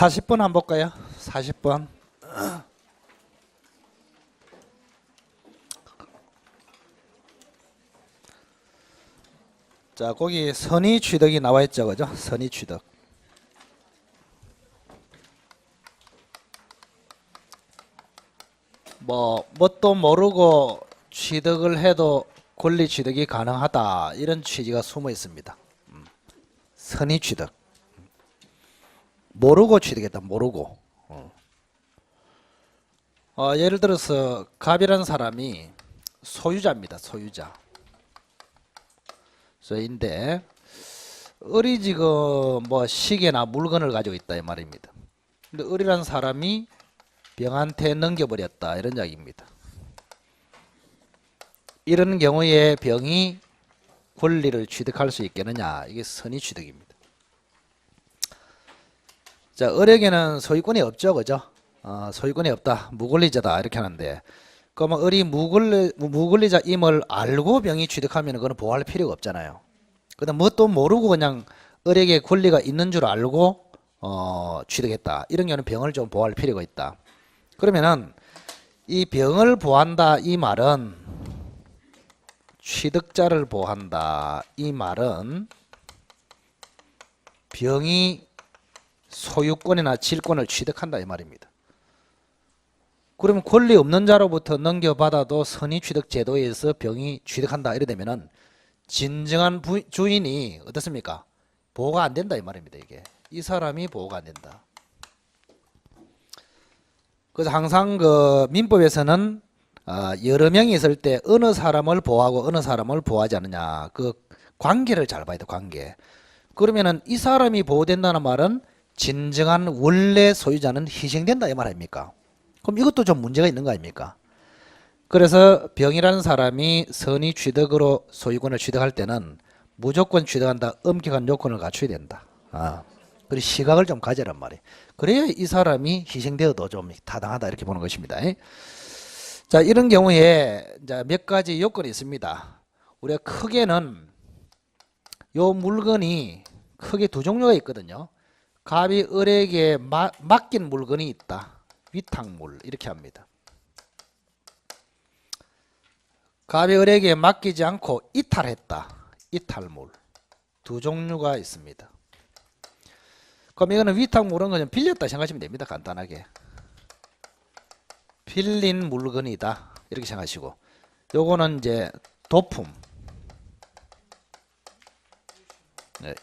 40번 한번 볼까요? 40번. 자, 거기 선의 취득이 나와 있죠, 그죠? 선의 취득. 뭣도 모르고 취득을 해도 권리 취득이 가능하다, 이런 취지가 숨어 있습니다. 선의 취득. 모르고 취득했다, 모르고. 예를 들어서 갑이라는 사람이 소유자입니다. 소유자. 소인데 을이 지금 시계나 물건을 가지고 있다, 이 말입니다. 근데 을이라는 사람이 병한테 넘겨버렸다, 이런 이야기입니다. 이런 경우에 병이 권리를 취득할 수 있겠느냐, 이게 선의 취득입니다. 자, 을에게는 소유권이 없죠, 그죠? 소유권이 없다, 무권리자다, 이렇게 하는데, 그러면 을이 무권리자임을 알고 병이 취득하면 그건 보호할 필요가 없잖아요. 근데 뭣도 모르고 그냥 을에게 권리가 있는 줄 알고 취득했다, 이런 경우는 병을 좀 보호할 필요가 있다. 그러면은 이 병을 보호한다, 이 말은, 취득자를 보호한다, 이 말은 병이 소유권이나 질권을 취득한다, 이 말입니다. 그러면 권리 없는 자로부터 넘겨받아도 선의 취득 제도에서 병이 취득한다, 이래 되면은 진정한 주인이 어떻습니까? 보호가 안 된다, 이 말입니다. 이게 이 사람이 보호가 안 된다. 그래서 항상 그 민법에서는 여러 명이 있을 때 어느 사람을 보호하고 어느 사람을 보호하지 않느냐, 그 관계를 잘 봐야 돼, 관계. 그러면은 이 사람이 보호된다는 말은 진정한 원래 소유자는 희생된다, 이 말 아닙니까? 그럼 이것도 좀 문제가 있는 거 아닙니까? 그래서 병이라는 사람이 선의 취득으로 소유권을 취득할 때는 무조건 취득한다, 엄격한 요건을 갖춰야 된다. 그리고 시각을 좀 가져란 말이에요. 그래야 이 사람이 희생되어도 좀 타당하다, 이렇게 보는 것입니다. 자, 이런 경우에 이제 몇 가지 요건이 있습니다. 우리가 크게는 요 물건이 크게 두 종류가 있거든요. 갑이 을에게 맡긴 물건이 있다, 위탁물, 이렇게 합니다. 갑이 을에게 맡기지 않고 이탈했다, 이탈물. 두 종류가 있습니다. 그럼 이거는 위탁물은 그냥 빌렸다 생각하시면 됩니다. 간단하게 빌린 물건이다, 이렇게 생각하시고, 요거는 이제 도품,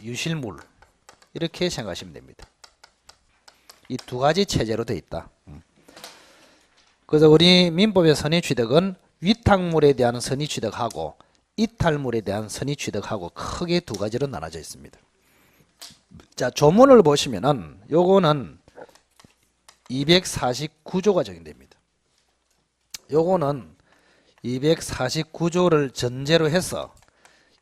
유실물, 이렇게 생각하시면 됩니다. 이 두 가지 체제로 되어 있다. 그래서 우리 민법의 선의 취득은 위탁물에 대한 선의 취득하고 이탈물에 대한 선의 취득하고 크게 두 가지로 나눠져 있습니다. 자, 조문을 보시면은 요거는 249조가 적용됩니다. 요거는 249조를 전제로 해서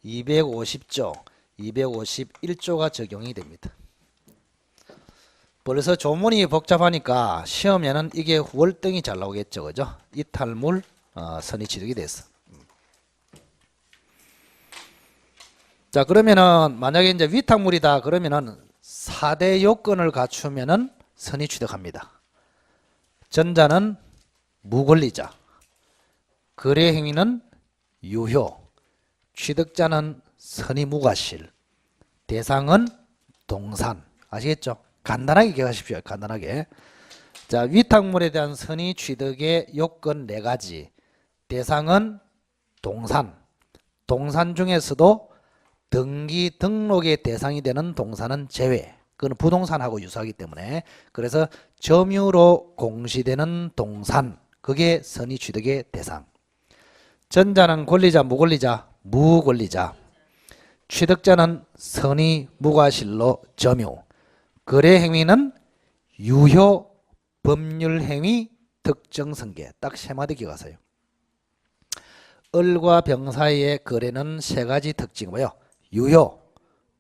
250조, 251조가 적용이 됩니다. 그래서 조문이 복잡하니까 시험에는 이게 월등히 잘 나오겠죠, 그죠? 이탈물 선의 취득이 돼서. 자, 그러면은 만약에 이제 위탁물이다 그러면은 4대 요건을 갖추면은 선의 취득합니다. 전자는 무권리자, 거래 행위는 유효, 취득자는 선의 무과실, 대상은 동산. 아시겠죠? 간단하게 기억하십시오. 간단하게. 자, 위탁물에 대한 선의 취득의 요건 4가지. 대상은 동산. 동산 중에서도 등기 등록의 대상이 되는 동산은 제외. 그건 부동산하고 유사하기 때문에. 그래서 점유로 공시되는 동산, 그게 선의 취득의 대상. 전자는 권리자, 무권리자, 무권리자. 취득자는 선의 무과실로 점유. 거래 행위는 유효 법률 행위 특정 성계. 딱 3마디 기억하세요. 을과 병 사이의 거래는 3가지 특징이 뭐예요? 유효,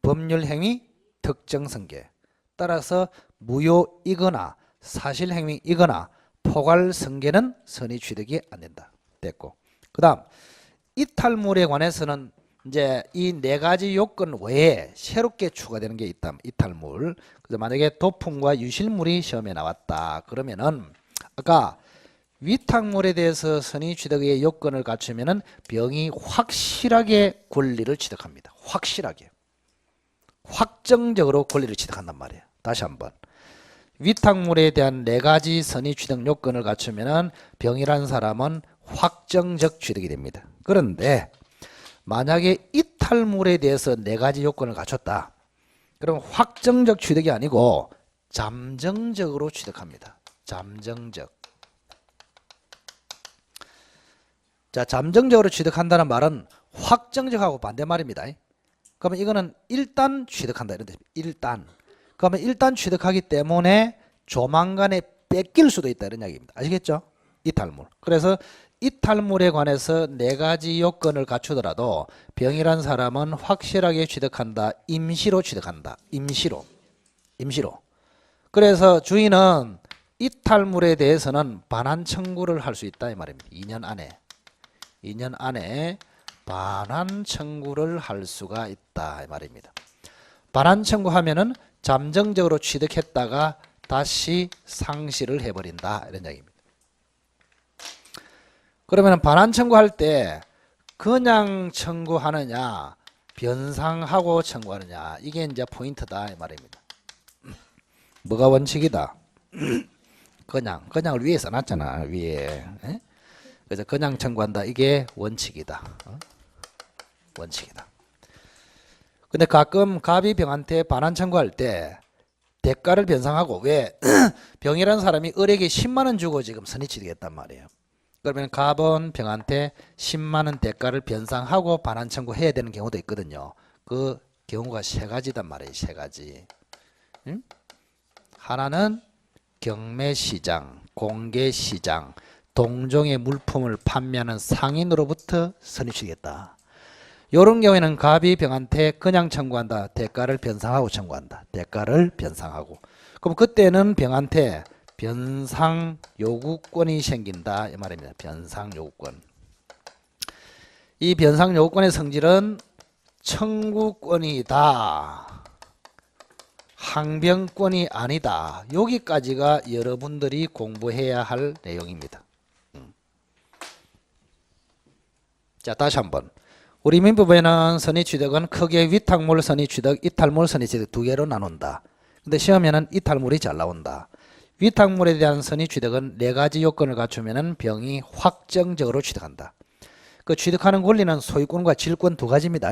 법률 행위, 특정 성계. 따라서 무효이거나 사실 행위이거나 포괄 성계는 선의 취득이 안 된다. 됐고. 그 다음 이탈물에 관해서는 이제 이 네 가지 요건 외에 새롭게 추가되는 게 있다. 이탈물. 그래서 만약에 도품과 유실물이 시험에 나왔다. 그러면은 아까 위탁물에 대해서 선의 취득의 요건을 갖추면은 병이 확실하게 권리를 취득합니다. 확실하게. 확정적으로 권리를 취득한단 말이에요. 다시 한번. 위탁물에 대한 네 가지 선의 취득 요건을 갖추면은 병이란 사람은 확정적 취득이 됩니다. 그런데 만약에 이탈물에 대해서 네 가지 요건을 갖췄다. 그럼 확정적 취득이 아니고 잠정적으로 취득합니다. 잠정적. 자, 잠정적으로 취득한다는 말은 확정적하고 반대말입니다. 그러면 이거는 일단 취득한다 이런 뜻입니다. 일단. 그러면 일단 취득하기 때문에 조만간에 뺏길 수도 있다 이런 이야기입니다. 아시겠죠? 이탈물. 그래서 이탈물에 관해서 네 가지 요건을 갖추더라도 병이란 사람은 확실하게 취득한다. 임시로 취득한다. 임시로. 그래서 주인은 이탈물에 대해서는 반환 청구를 할 수 있다 이 말입니다. 2년 안에 반환 청구를 할 수가 있다 이 말입니다. 반환 청구하면은 잠정적으로 취득했다가 다시 상실을 해버린다 이런 이야기입니다. 그러면 반환 청구할 때 그냥 청구하느냐 변상하고 청구하느냐 이게 이제 포인트다 이 말입니다. 뭐가 원칙이다? 그냥을 위에 써놨잖아 위에. 에? 그래서 그냥 청구한다 이게 원칙이다. 원칙이다. 근데 가끔 갑이 병한테 반환 청구할 때 대가를 변상하고 왜 병이라는 사람이 을에게 10만 원 주고 지금 선의 취득했단 말이에요. 그러면 갑은 병한테 10만 원 대가를 변상하고 반환 청구해야 되는 경우도 있거든요. 그 경우가 세 가지단 말이에요. 세 가지. 응? 하나는 경매시장, 공개시장, 동종의 물품을 판매하는 상인으로부터 선의 취득했다. 이런 경우에는 갑이 병한테 그냥 청구한다. 대가를 변상하고 청구한다. 대가를 변상하고. 그럼 그때는 병한테 변상 요구권이 생긴다 이 말입니다. 변상 요구권. 이 변상 요구권의 성질은 청구권이다. 항변권이 아니다. 여기까지가 여러분들이 공부해야 할 내용입니다. 자, 다시 한번. 우리 민법에는 선의 취득은 크게 위탁물 선의 취득, 이탈물 선의 취득 두 개로 나눈다. 근데 시험에는 이탈물이 잘 나온다. 위탁물에 대한 선의 취득은 네 가지 요건을 갖추면 병이 확정적으로 취득한다. 그 취득하는 권리는 소유권과 질권 두 가지입니다.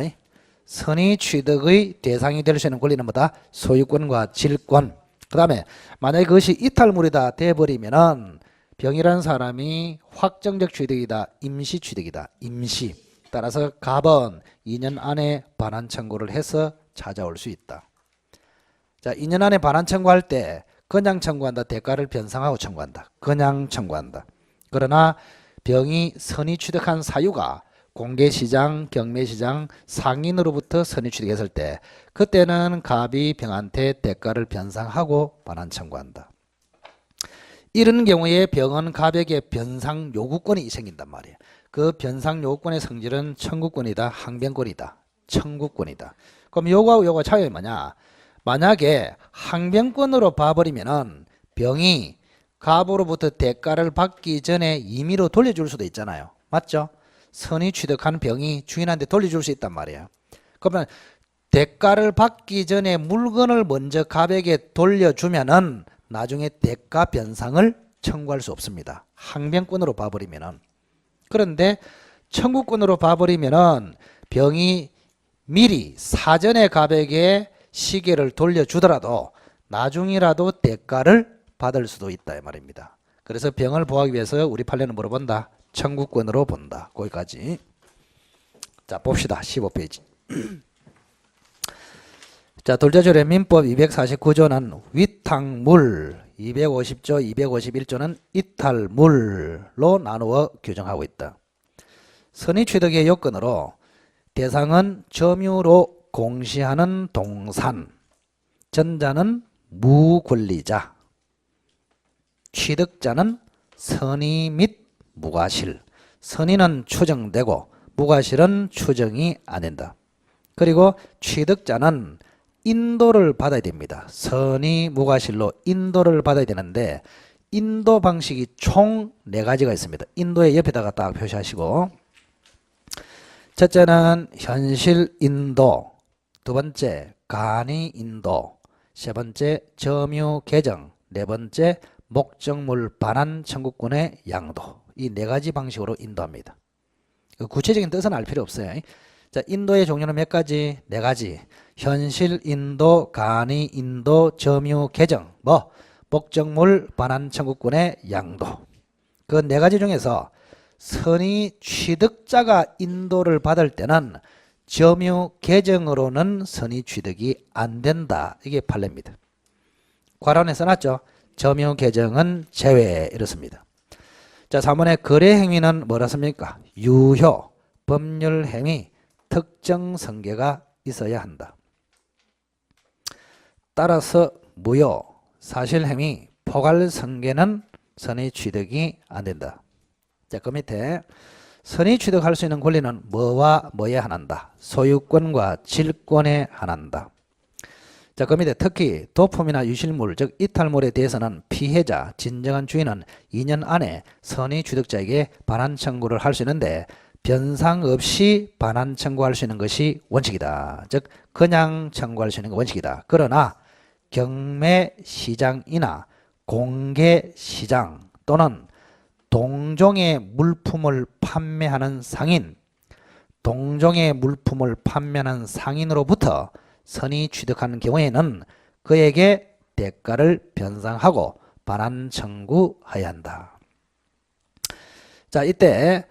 선의 취득의 대상이 될 수 있는 권리는 뭐다? 소유권과 질권. 그 다음에 만약에 그것이 이탈물이다 돼버리면은 병이라는 사람이 확정적 취득이다. 임시 취득이다. 임시. 따라서 갑은 2년 안에 반환 청구를 해서 찾아올 수 있다. 자, 2년 안에 반환 청구할 때 그냥 청구한다. 대가를 변상하고 청구한다. 그냥 청구한다. 그러나 병이 선의 취득한 사유가 공개시장, 경매시장, 상인으로부터 선의 취득했을 때 그때는 갑이 병한테 대가를 변상하고 반환 청구한다. 이런 경우에 병은 갑에게 변상 요구권이 생긴단 말이에요. 그 변상 요구권의 성질은 청구권이다. 항변권이다. 청구권이다. 그럼 요거하고 요거 차이가 뭐냐? 만약에 항변권으로 봐버리면은 병이 갑으로부터 대가를 받기 전에 임의로 돌려줄 수도 있잖아요. 맞죠? 선의 취득한 병이 주인한테 돌려줄 수 있단 말이에요. 그러면 대가를 받기 전에 물건을 먼저 갑에게 돌려주면은 나중에 대가 변상을 청구할 수 없습니다. 항변권으로 봐버리면은. 그런데 청구권으로 봐버리면은 병이 미리 사전에 갑에게 시계를 돌려주더라도 나중이라도 대가를 받을 수도 있다 이 말입니다. 그래서 병을 보호하기 위해서 우리 판례는 뭐로 본다? 청구권으로 본다. 거기까지. 자, 봅시다. 15페이지. 자, 돌자조례 민법 249조는 위탁물, 250조, 251조는 이탈물로 나누어 규정하고 있다. 선의 취득의 요건으로 대상은 점유로 공시하는 동산, 전자는 무권리자, 취득자는 선의 및 무과실. 선의는 추정되고 무과실은 추정이 안 된다. 그리고 취득자는 인도를 받아야 됩니다. 선의 무과실로 인도를 받아야 되는데 인도 방식이 총 4가지가 있습니다. 인도의 옆에다가 딱 표시하시고, 첫째는 현실 인도, 두 번째 간이 인도, 세 번째 점유 개정, 네 번째 목적물 반환 청구권의 양도. 이 4가지 방식으로 인도합니다. 구체적인 뜻은 알 필요 없어요. 자, 인도의 종류는 몇 가지? 4가지. 현실 인도, 간이 인도, 점유 개정, 목적물 반환 청구권의 양도. 그 4가지 중에서 선의 취득자가 인도를 받을 때는 점유 개정으로는 선의 취득이 안 된다. 이게 판례입니다. 괄호에 써놨죠. 점유 개정은 제외 이렇습니다. 자, 3번의 거래 행위는 뭐라 씁니까? 유효, 법률 행위, 특정 성계가 있어야 한다. 따라서 무효, 사실 행위, 포괄 성계는 선의 취득이 안 된다. 자, 그 밑에 선의 취득할 수 있는 권리는 뭐와 뭐에 한한다. 소유권과 질권에 한한다. 자, 그 밑에 특히 도품이나 유실물, 즉 이탈물에 대해서는 피해자, 진정한 주인은 2년 안에 선의 취득자에게 반환 청구를 할 수 있는데 변상 없이 반환 청구할 수 있는 것이 원칙이다. 즉 그냥 청구할 수 있는 게 원칙이다. 그러나 경매시장이나 공개시장 또는 동종의 물품을 판매하는 상인, 동종의 물품을 판매하는 상인으로부터 선의 취득하는 경우에는 그에게 대가를 변상하고 반환 청구해야 한다. 자, 이때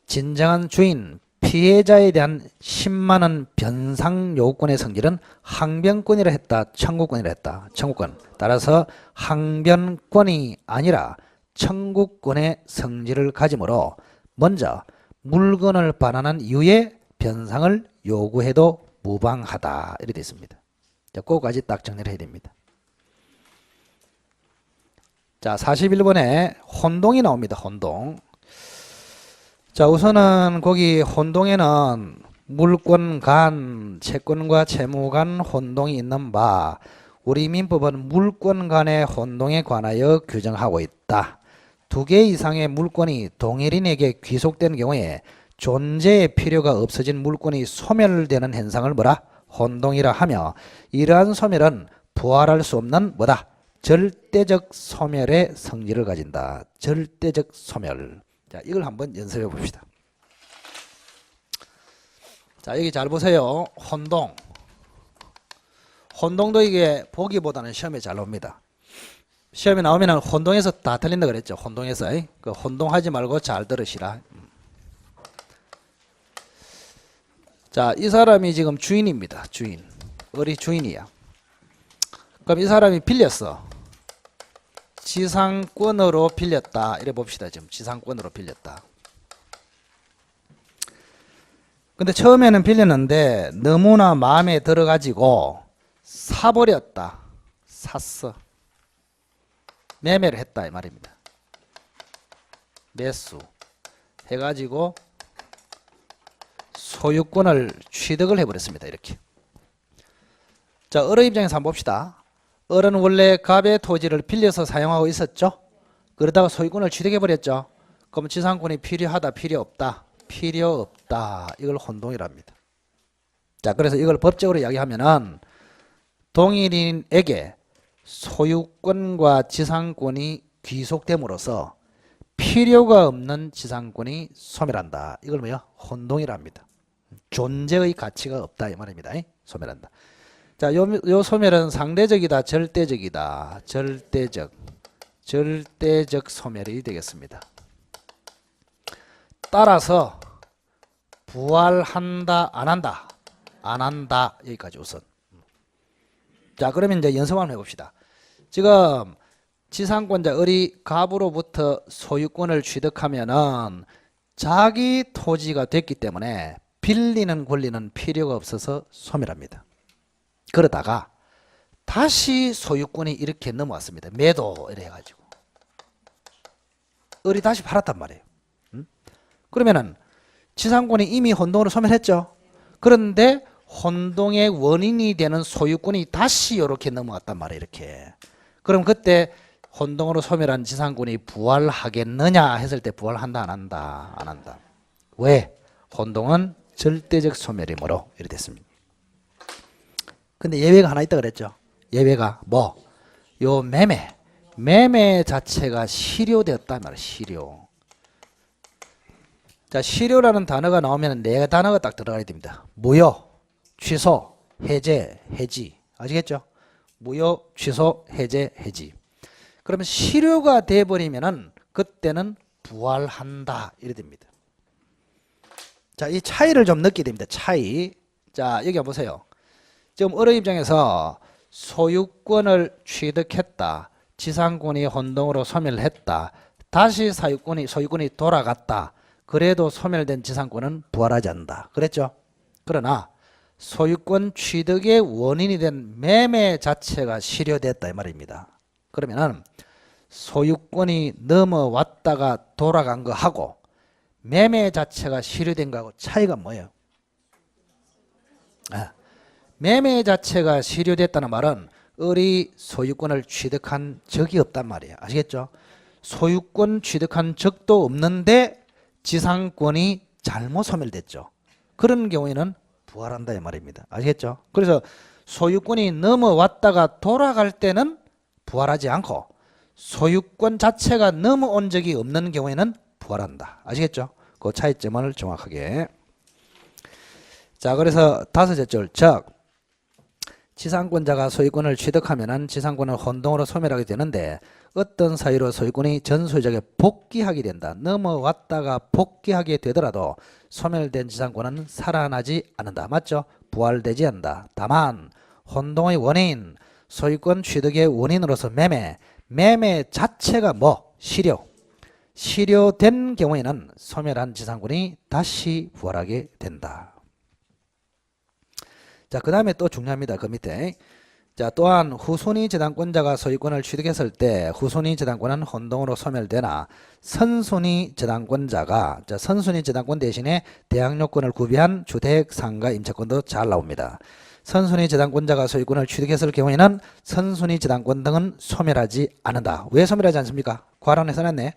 진정한 주인, 피해자에 대한 10만 원 변상 요구권의 성질은 항변권이라 했다, 청구권이라 했다. 청구권. 따라서 항변권이 아니라 청구권의 성질을 가지므로 먼저 물건을 반환한 이후에 변상을 요구해도 무방하다. 이렇게 되어 있습니다. 자, 그거까지 딱 정리를 해야 됩니다. 자, 41번에 혼동이 나옵니다. 혼동. 자, 우선은 거기 혼동에는 물권 간, 채권과 채무 간 혼동이 있는 바, 우리 민법은 물권 간의 혼동에 관하여 규정하고 있다. 2개 이상의 물권이 동일인에게 귀속되는 경우에 존재의 필요가 없어진 물권이 소멸되는 현상을 뭐라? 혼동이라 하며, 이러한 소멸은 부활할 수 없는 뭐다? 절대적 소멸의 성질을 가진다. 절대적 소멸. 자, 이걸 한번 연습해 봅시다. 자, 여기 잘 보세요. 혼동. 혼동도 이게 보기보다는 시험에 잘 나옵니다. 시험에 나오면 혼동해서 다 틀린다 그랬죠. 혼동해서. 그 혼동하지 말고 잘 들으시라. 자, 이 사람이 지금 주인입니다. 주인. 어리 주인이야. 그럼 이 사람이 빌렸어. 지상권으로 빌렸다. 이래 봅시다. 지금 지상권으로 빌렸다. 근데 처음에는 빌렸는데 너무나 마음에 들어가지고 사버렸다. 샀어. 매매를 했다 이 말입니다. 매수 해가지고 소유권을 취득을 해버렸습니다. 이렇게. 자, 어른 입장에서 한번 봅시다. 어른은 원래 갑의 토지를 빌려서 사용하고 있었죠. 그러다가 소유권을 취득해버렸죠. 그럼 지상권이 필요하다, 필요 없다? 필요 없다. 이걸 혼동이랍니다. 자, 그래서 이걸 법적으로 이야기하면은 동일인에게 소유권과 지상권이 귀속됨으로써 필요가 없는 지상권이 소멸한다. 이걸 뭐요? 혼동이랍니다. 존재의 가치가 없다 이 말입니다. 소멸한다. 자, 요 소멸은 상대적이다, 절대적이다. 절대적 소멸이 되겠습니다. 따라서 부활한다, 안 한다? 안 한다. 여기까지 우선. 자, 그러면 이제 연습 한번 해봅시다. 지금 지상권자 을이 갑으로부터 소유권을 취득하면은 자기 토지가 됐기 때문에 빌리는 권리는 필요가 없어서 소멸합니다. 그러다가 다시 소유권이 이렇게 넘어왔습니다. 매도 이래 해가지고 을이 다시 팔았단 말이에요. 그러면은 지상권이 이미 혼동으로 소멸했죠. 그런데 혼동의 원인이 되는 소유권이 다시 이렇게 넘어갔단 말이에요. 이렇게. 그럼 그때 혼동으로 소멸한 지상권이 부활하겠느냐 했을 때 부활한다 안 한다? 안 한다. 왜? 혼동은 절대적 소멸이므로 이렇게 됐습니다. 근데 예외가 하나 있다 그랬죠. 예외가 뭐? 요 매매 자체가 실효되었단 말이에요. 실효. 자, 실효라는 단어가 나오면 네 단어가 딱 들어가야 됩니다. 무효, 취소, 해제, 해지. 아시겠죠? 무효, 취소, 해제, 해지. 그러면 실효가 돼버리면은 그때는 부활한다 이래 됩니다. 자, 이 차이를 좀 느끼게 됩니다. 차이. 자, 여기 보세요. 지금 어른 입장에서 소유권을 취득했다. 지상권이 혼동으로 소멸했다. 다시 소유권이 돌아갔다. 그래도 소멸된 지상권은 부활하지 않는다. 그랬죠? 그러나 소유권 취득의 원인이 된 매매 자체가 실효됐다 이 말입니다. 그러면은 소유권이 넘어왔다가 돌아간 거하고 매매 자체가 실효된 거하고 차이가 뭐예요? 매매 자체가 실효됐다는 말은 을이 소유권을 취득한 적이 없단 말이에요. 아시겠죠? 소유권 취득한 적도 없는데 지상권이 잘못 소멸됐죠. 그런 경우에는 부활한다 이 말입니다. 아시겠죠? 그래서 소유권이 넘어왔다가 돌아갈 때는 부활하지 않고 소유권 자체가 넘어온 적이 없는 경우에는 부활한다. 아시겠죠? 그 차이점을 정확하게. 자, 그래서 다섯째 줄, 즉 지상권자가 소유권을 취득하면은 지상권을 혼동으로 소멸하게 되는데 어떤 사유로 소유권이 전 소유자에게 복귀하게 된다. 넘어왔다가 복귀하게 되더라도 소멸된 지상권은 살아나지 않는다. 맞죠? 부활되지 않는다. 다만 혼동의 원인, 소유권 취득의 원인으로서 매매 자체가 뭐? 실효된 경우에는 소멸한 지상권이 다시 부활하게 된다. 자, 그 다음에 또 중요합니다. 그 밑에. 자, 또한 후순위 저당권자가 소유권을 취득했을 때 후순위 저당권은 혼동으로 소멸되나 선순위 저당권자가, 자, 선순위 저당권 대신에 대항요건을 구비한 주택, 상가, 임차권도 잘 나옵니다. 선순위 저당권자가 소유권을 취득했을 경우에는 선순위 저당권 등은 소멸하지 않는다. 왜 소멸하지 않습니까? 괄호에 써놨네.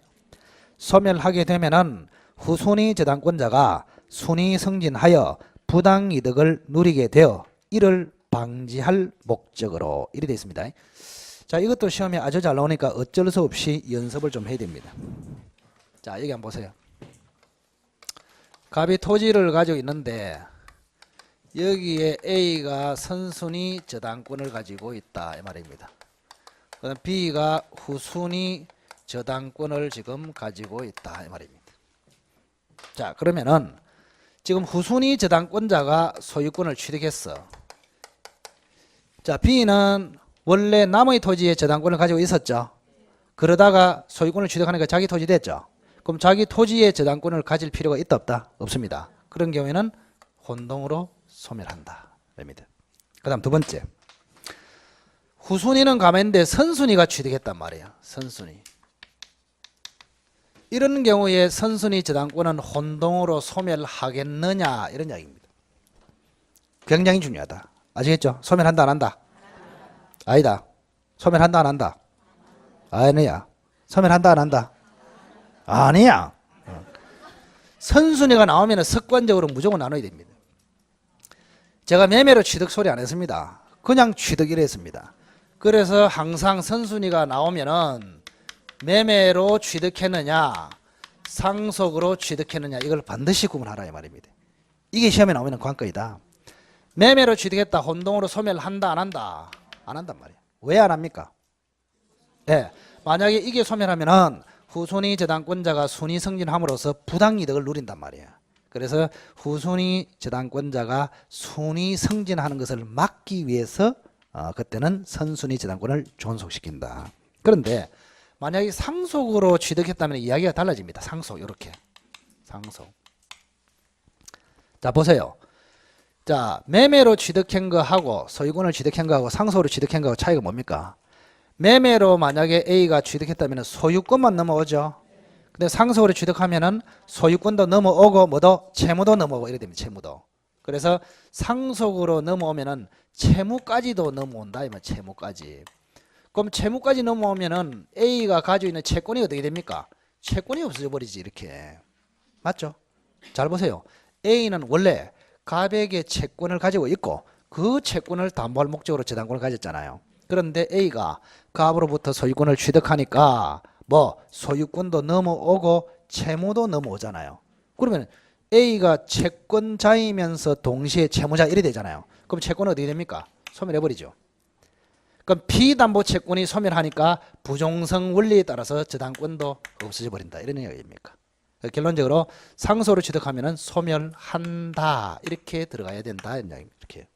소멸하게 되면은 후순위 저당권자가 순위 승진하여 부당이득을 누리게 되어 이를 방지할 목적으로 이래 되어 있습니다. 자, 이것도 시험에 아주 잘 나오니까 어쩔 수 없이 연습을 좀 해야 됩니다. 자, 여기 한번 보세요. 갑이 토지를 가지고 있는데 여기에 A가 선순위 저당권을 가지고 있다 이 말입니다. 그다음 B가 후순위 저당권을 지금 가지고 있다 이 말입니다. 자, 그러면은 지금 후순위 저당권자가 소유권을 취득했어. 자, B는 원래 남의 토지에 저당권을 가지고 있었죠. 그러다가 소유권을 취득하니까 자기 토지 됐죠. 그럼 자기 토지에 저당권을 가질 필요가 있다 없다? 없습니다. 그런 경우에는 혼동으로 소멸한다. 그 다음 두 번째. 후순위는 가만인데 선순위가 취득했단 말이에요. 선순위. 이런 경우에 선순위 저당권은 혼동으로 소멸하겠느냐 이런 이야기입니다. 굉장히 중요하다. 아시겠죠? 소멸한다 안 한다? 아니다. 소멸한다 안 한다? 아니야. 소멸한다 안 한다? 아니야. 선순위가 나오면 습관적으로 무조건 나눠야 됩니다. 제가 매매로 취득 소리 안 했습니다. 그냥 취득이라 했습니다. 그래서 항상 선순위가 나오면은 매매로 취득했느냐 상속으로 취득했느냐 이걸 반드시 구분하라 이 말입니다. 이게 시험에 나오는 관건이다. 매매로 취득했다 혼동으로 소멸한다 안 한다? 안 한단 말이에요. 왜 안 합니까? 네, 만약에 이게 소멸하면은 후순위 저당권자가 순위 승진함으로써 부당이득을 누린단 말이에요. 그래서 후순위 저당권자가 순위 승진하는 것을 막기 위해서 그때는 선순위 저당권을 존속시킨다. 그런데 만약에 상속으로 취득했다면 이야기가 달라집니다. 상속 이렇게 상속. 자, 보세요. 자, 매매로 취득한 거하고 소유권을 취득한 거하고 상속으로 취득한 거하고 차이가 뭡니까? 매매로 만약에 A가 취득했다면 소유권만 넘어오죠. 근데 상속으로 취득하면은 소유권도 넘어오고 뭐도 채무도 넘어오고 이래 됩니다. 채무도. 그래서 상속으로 넘어오면은 채무까지도 넘어온다. 이면 채무까지. 그럼 채무까지 넘어오면은 A가 가지고 있는 채권이 어떻게 됩니까? 채권이 없어져 버리지 이렇게. 맞죠? 잘 보세요. A는 원래 갑에게 채권을 가지고 있고 그 채권을 담보할 목적으로 저당권을 가졌잖아요. 그런데 A가 갑으로부터 소유권을 취득하니까 뭐 소유권도 넘어오고 채무도 넘어오잖아요. 그러면 A가 채권자이면서 동시에 채무자 이래 되잖아요. 그럼 채권은 어떻게 됩니까? 소멸해버리죠. 그럼 비담보 채권이 소멸하니까 부종성 원리에 따라서 저당권도 없어져 버린다. 이런 얘기입니까? 결론적으로 상속으로 취득하면은 소멸한다. 이렇게 들어가야 된다. 이렇게.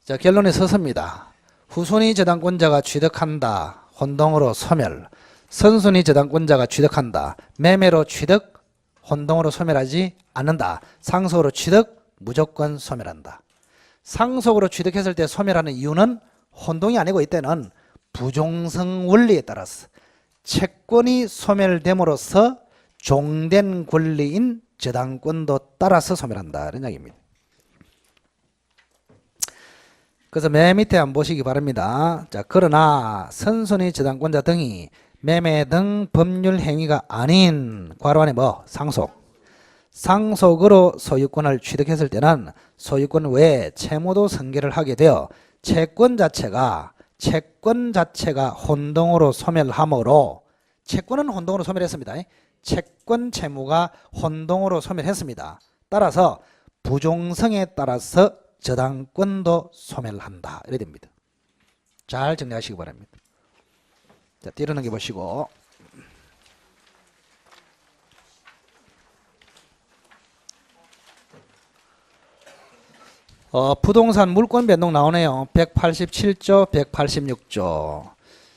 자, 결론이 서섭니다. 후순위 저당권자가 취득한다. 혼동으로 소멸. 선순위 저당권자가 취득한다. 매매로 취득. 혼동으로 소멸하지 않는다. 상속으로 취득. 무조건 소멸한다. 상속으로 취득했을 때 소멸하는 이유는 혼동이 아니고 이때는 부종성 원리에 따라서 채권이 소멸됨으로써 종된 권리인 저당권도 따라서 소멸한다. 이런 이야기입니다. 그래서 맨 밑에 한번 보시기 바랍니다. 자, 그러나 선순위 저당권자 등이 매매 등 법률 행위가 아닌 괄호 안에 뭐? 상속으로 소유권을 취득했을 때는 소유권 외에 채무도 승계를 하게 되어 채권 자체가 혼동으로 소멸하므로 채권은 혼동으로 소멸했습니다. 채권 채무가 혼동으로 소멸했습니다. 따라서 부종성에 따라서 저당권도 소멸한다. 이래 됩니다. 잘 정리하시기 바랍니다. 자, 뒤로 넘겨 보시고. 부동산 물권 변동 나오네요. 187조, 186조.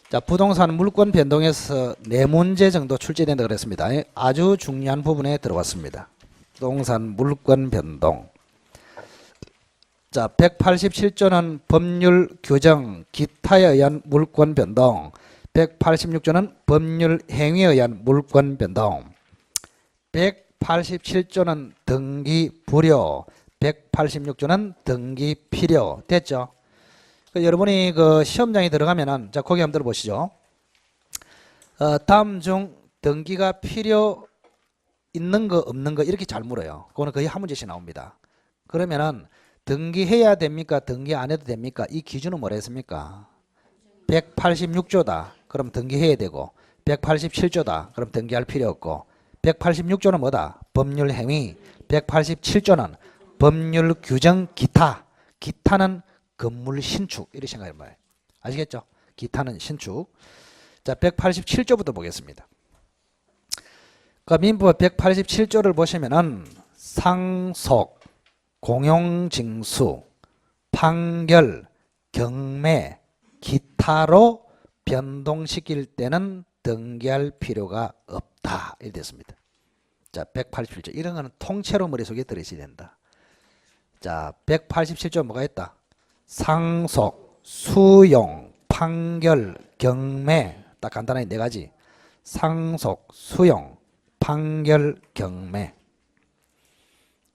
자, 부동산 물권 변동에서 4문제 정도 출제된다 그랬습니다. 아주 중요한 부분에 들어왔습니다. 부동산 물권 변동. 자, 187조는 법률 규정 기타에 의한 물권 변동. 186조는 법률 행위에 의한 물권 변동. 187조는 등기 불효. 186조는 등기 필요. 됐죠? 여러분이 그 시험장에 들어가면은, 자, 거기 한번 들어보시죠. 다음 중 등기가 필요 있는 거 없는 거 이렇게 잘 물어요. 그거는 거의 한 문제씩 나옵니다. 그러면은 등기해야 됩니까? 등기 안 해도 됩니까? 이 기준은 뭐라 했습니까? 186조다. 그럼 등기해야 되고, 187조다. 그럼 등기할 필요 없고, 186조는 뭐다? 법률 행위. 187조는 법률 규정 기타. 기타는 건물 신축. 이렇게 생각하는 거예요. 아시겠죠? 기타는 신축. 자, 187조부터 보겠습니다. 그 민법 187조를 보시면은 상속, 공용징수, 판결, 경매, 기타로 변동시킬 때는 등기할 필요가 없다. 이렇게 됐습니다. 자, 187조. 이런 거는 통째로 머릿속에 들으셔야 된다. 자, 187조 뭐가 있다? 상속, 수용, 판결, 경매. 딱 간단하게 4가지. 상속, 수용, 판결, 경매.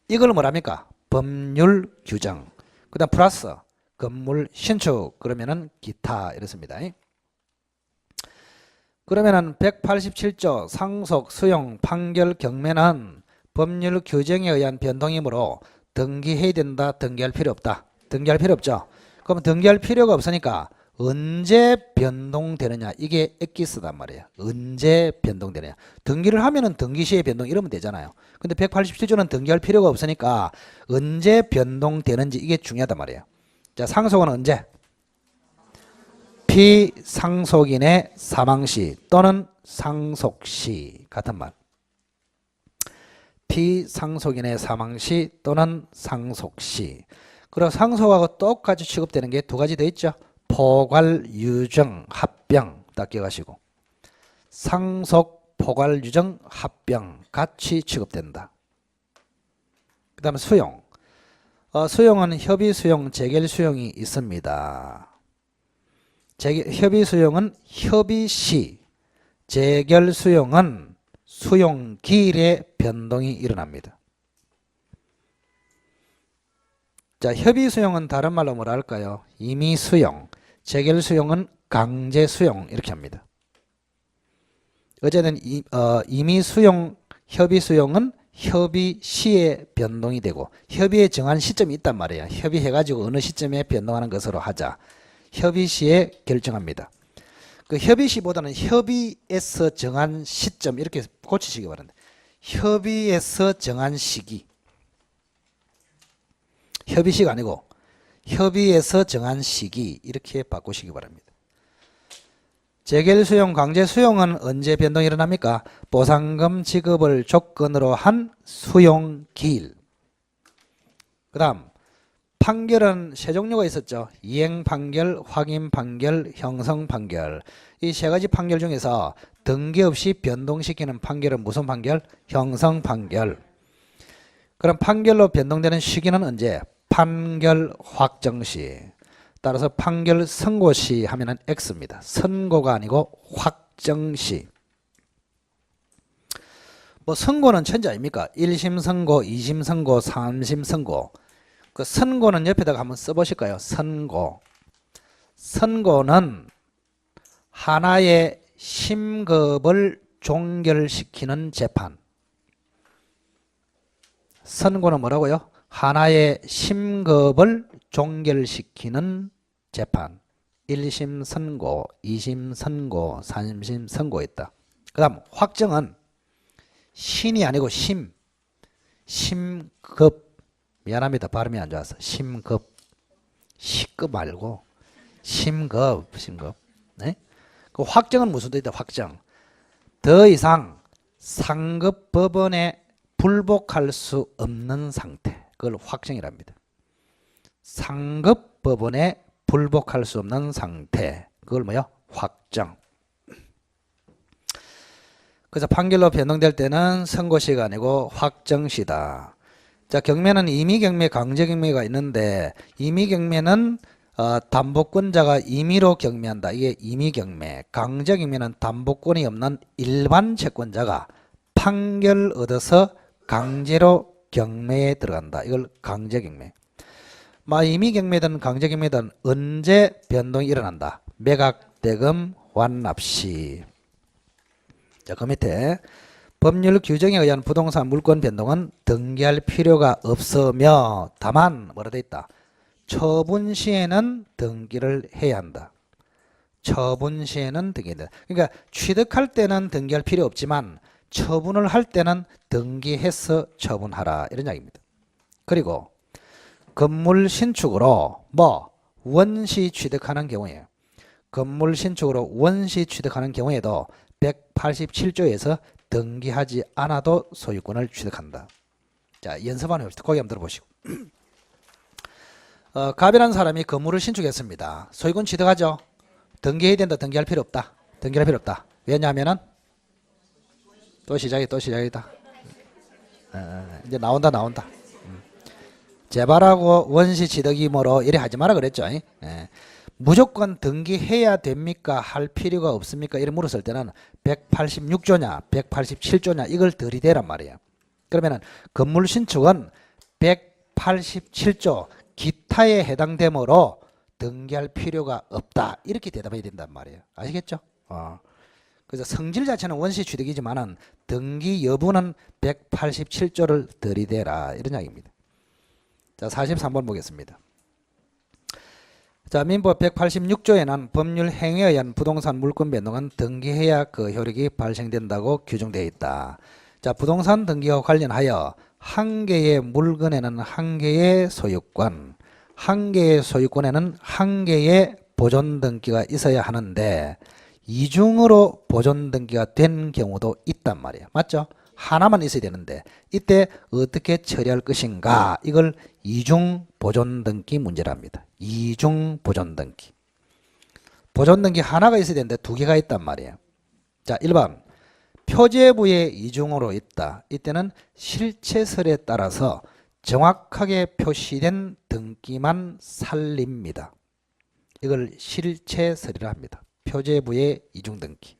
이걸 뭐랍니까? 법률 규정. 그 다음 플러스 건물 신축. 그러면은 기타 이렇습니다. 그러면은 187조 상속, 수용, 판결, 경매는 법률 규정에 의한 변동이므로 등기해야 된다. 등기할 필요 없다. 등기할 필요 없죠. 그럼 등기할 필요가 없으니까 언제 변동되느냐. 이게 엑기스단 말이에요. 언제 변동되느냐. 등기를 하면은 등기 시에 변동 이러면 되잖아요. 근데 187조는 등기할 필요가 없으니까 언제 변동되는지 이게 중요하단 말이에요. 자, 상속은 언제? 피상속인의 사망시 또는 상속시. 같은 말. 피상속인의 사망시 또는 상속시. 그리고 상속하고 똑같이 취급되는 게 2가지 더 있죠. 포괄, 유정, 합병. 딱 기억하시고. 상속, 포괄, 유정, 합병. 같이 취급된다. 그 다음에 수용. 수용은 협의 수용, 재결 수용이 있습니다. 협의 수용은 협의 시, 재결 수용은 수용 기일에 변동이 일어납니다. 자, 협의 수용은 다른 말로 뭐라 할까요? 임의 수용, 재결 수용은 강제 수용 이렇게 합니다. 어쨌든 임의 수용, 협의 수용은 협의 시에 변동이 되고 협의에 정한 시점이 있단 말이에요. 협의해가지고 어느 시점에 변동하는 것으로 하자. 협의 시에 결정합니다. 그 협의 시보다는 협의에서 정한 시점 이렇게 고치시기 바랍니다. 협의에서 정한 시기. 협의 시가 아니고 협의에서 정한 시기 이렇게 바꾸시기 바랍니다. 재결 수용, 강제 수용은 언제 변동이 일어납니까? 보상금 지급을 조건으로 한 수용 기일. 그 다음 판결은 세 종류가 있었죠. 이행 판결, 확인 판결, 형성 판결. 이 세 가지 판결 중에서 등기 없이 변동시키는 판결은 무슨 판결? 형성 판결. 그럼 판결로 변동되는 시기는 언제? 판결 확정 시. 따라서 판결 선고 시 하면은 X입니다. 선고가 아니고 확정 시. 뭐 선고는 천재 아닙니까? 1심 선고, 2심 선고, 3심 선고. 그 선고는 옆에다가 한번 써보실까요? 선고. 선고는 하나의 심급을 종결시키는 재판. 선고는 뭐라고요? 하나의 심급을 종결시키는 재판. 1심 선고, 2심 선고, 3심 선고했다. 그 다음 확정은 신이 아니고 심급. 미안합니다. 발음이 안 좋아서. 심급. 시급 말고 심급. 네? 그 확정은 무슨 뜻이다? 확정. 더 이상 상급 법원에 불복할 수 없는 상태. 그걸 확정이랍니다. 상급 법원에 불복할 수 없는 상태. 그걸 뭐요? 확정. 그래서 판결로 변동될 때는 선고시가 아니고 확정시다. 자, 경매는 임의경매, 강제경매가 있는데 임의경매는 담보권자가 임의로 경매한다. 이게 임의경매. 강제경매는 담보권이 없는 일반 채권자가 판결 얻어서 강제로 경매에 들어간다. 이걸 강제경매. 임의경매든 강제경매든 언제 변동이 일어난다. 매각대금 완납시. 자, 그 밑에 법률 규정에 의한 부동산 물권 변동은 등기할 필요가 없으며 다만 뭐라 돼 있다. 처분 시에는 등기를 해야 한다. 처분 시에는 등기한다. 그러니까 취득할 때는 등기할 필요 없지만 처분을 할 때는 등기해서 처분하라 이런 이야기입니다. 그리고 건물 신축으로 원시 취득하는 경우에 건물 신축으로 원시 취득하는 경우에도 187조에서 등기하지 않아도 소유권을 취득한다. 자, 연습 한번 해봅시다. 거기 한번 들어보시고. 갑이라는 사람이 건물을 신축했습니다. 소유권 취득하죠? 등기해야 된다. 등기할 필요 없다. 등기할 필요 없다. 왜냐하면은 또 시작이다. 이제 나온다. 재발하고 원시 취득이 뭐로 이래 하지 마라 그랬죠. 무조건 등기해야 됩니까? 할 필요가 없습니까? 이래 물었을 때는 186조냐 187조냐 이걸 들이대란 말이에요. 그러면은 건물 신축은 187조 기타에 해당되므로 등기할 필요가 없다. 이렇게 대답해야 된단 말이에요. 아시겠죠? 그래서 성질 자체는 원시 취득이지만은 등기 여부는 187조를 들이대라 이런 이야기입니다. 자, 43번 보겠습니다. 자, 민법 186조에는 법률 행위에 의한 부동산 물권 변동은 등기해야 그 효력이 발생된다고 규정되어 있다. 자, 부동산 등기와 관련하여 한 개의 물건에는 한 개의 소유권, 한 개의 소유권에는 한 개의 보존 등기가 있어야 하는데 이중으로 보존 등기가 된 경우도 있단 말이에요. 맞죠? 하나만 있어야 되는데 이때 어떻게 처리할 것인가? 이걸 이중 보존 등기 문제랍니다. 이중 보존 등기. 보존 등기 하나가 있어야 되는데 두 개가 있단 말이에요. 자, 1번 표제부에 이중으로 있다. 이때는 실체설에 따라서 정확하게 표시된 등기만 살립니다. 이걸 실체설이라 합니다. 표제부의 이중 등기.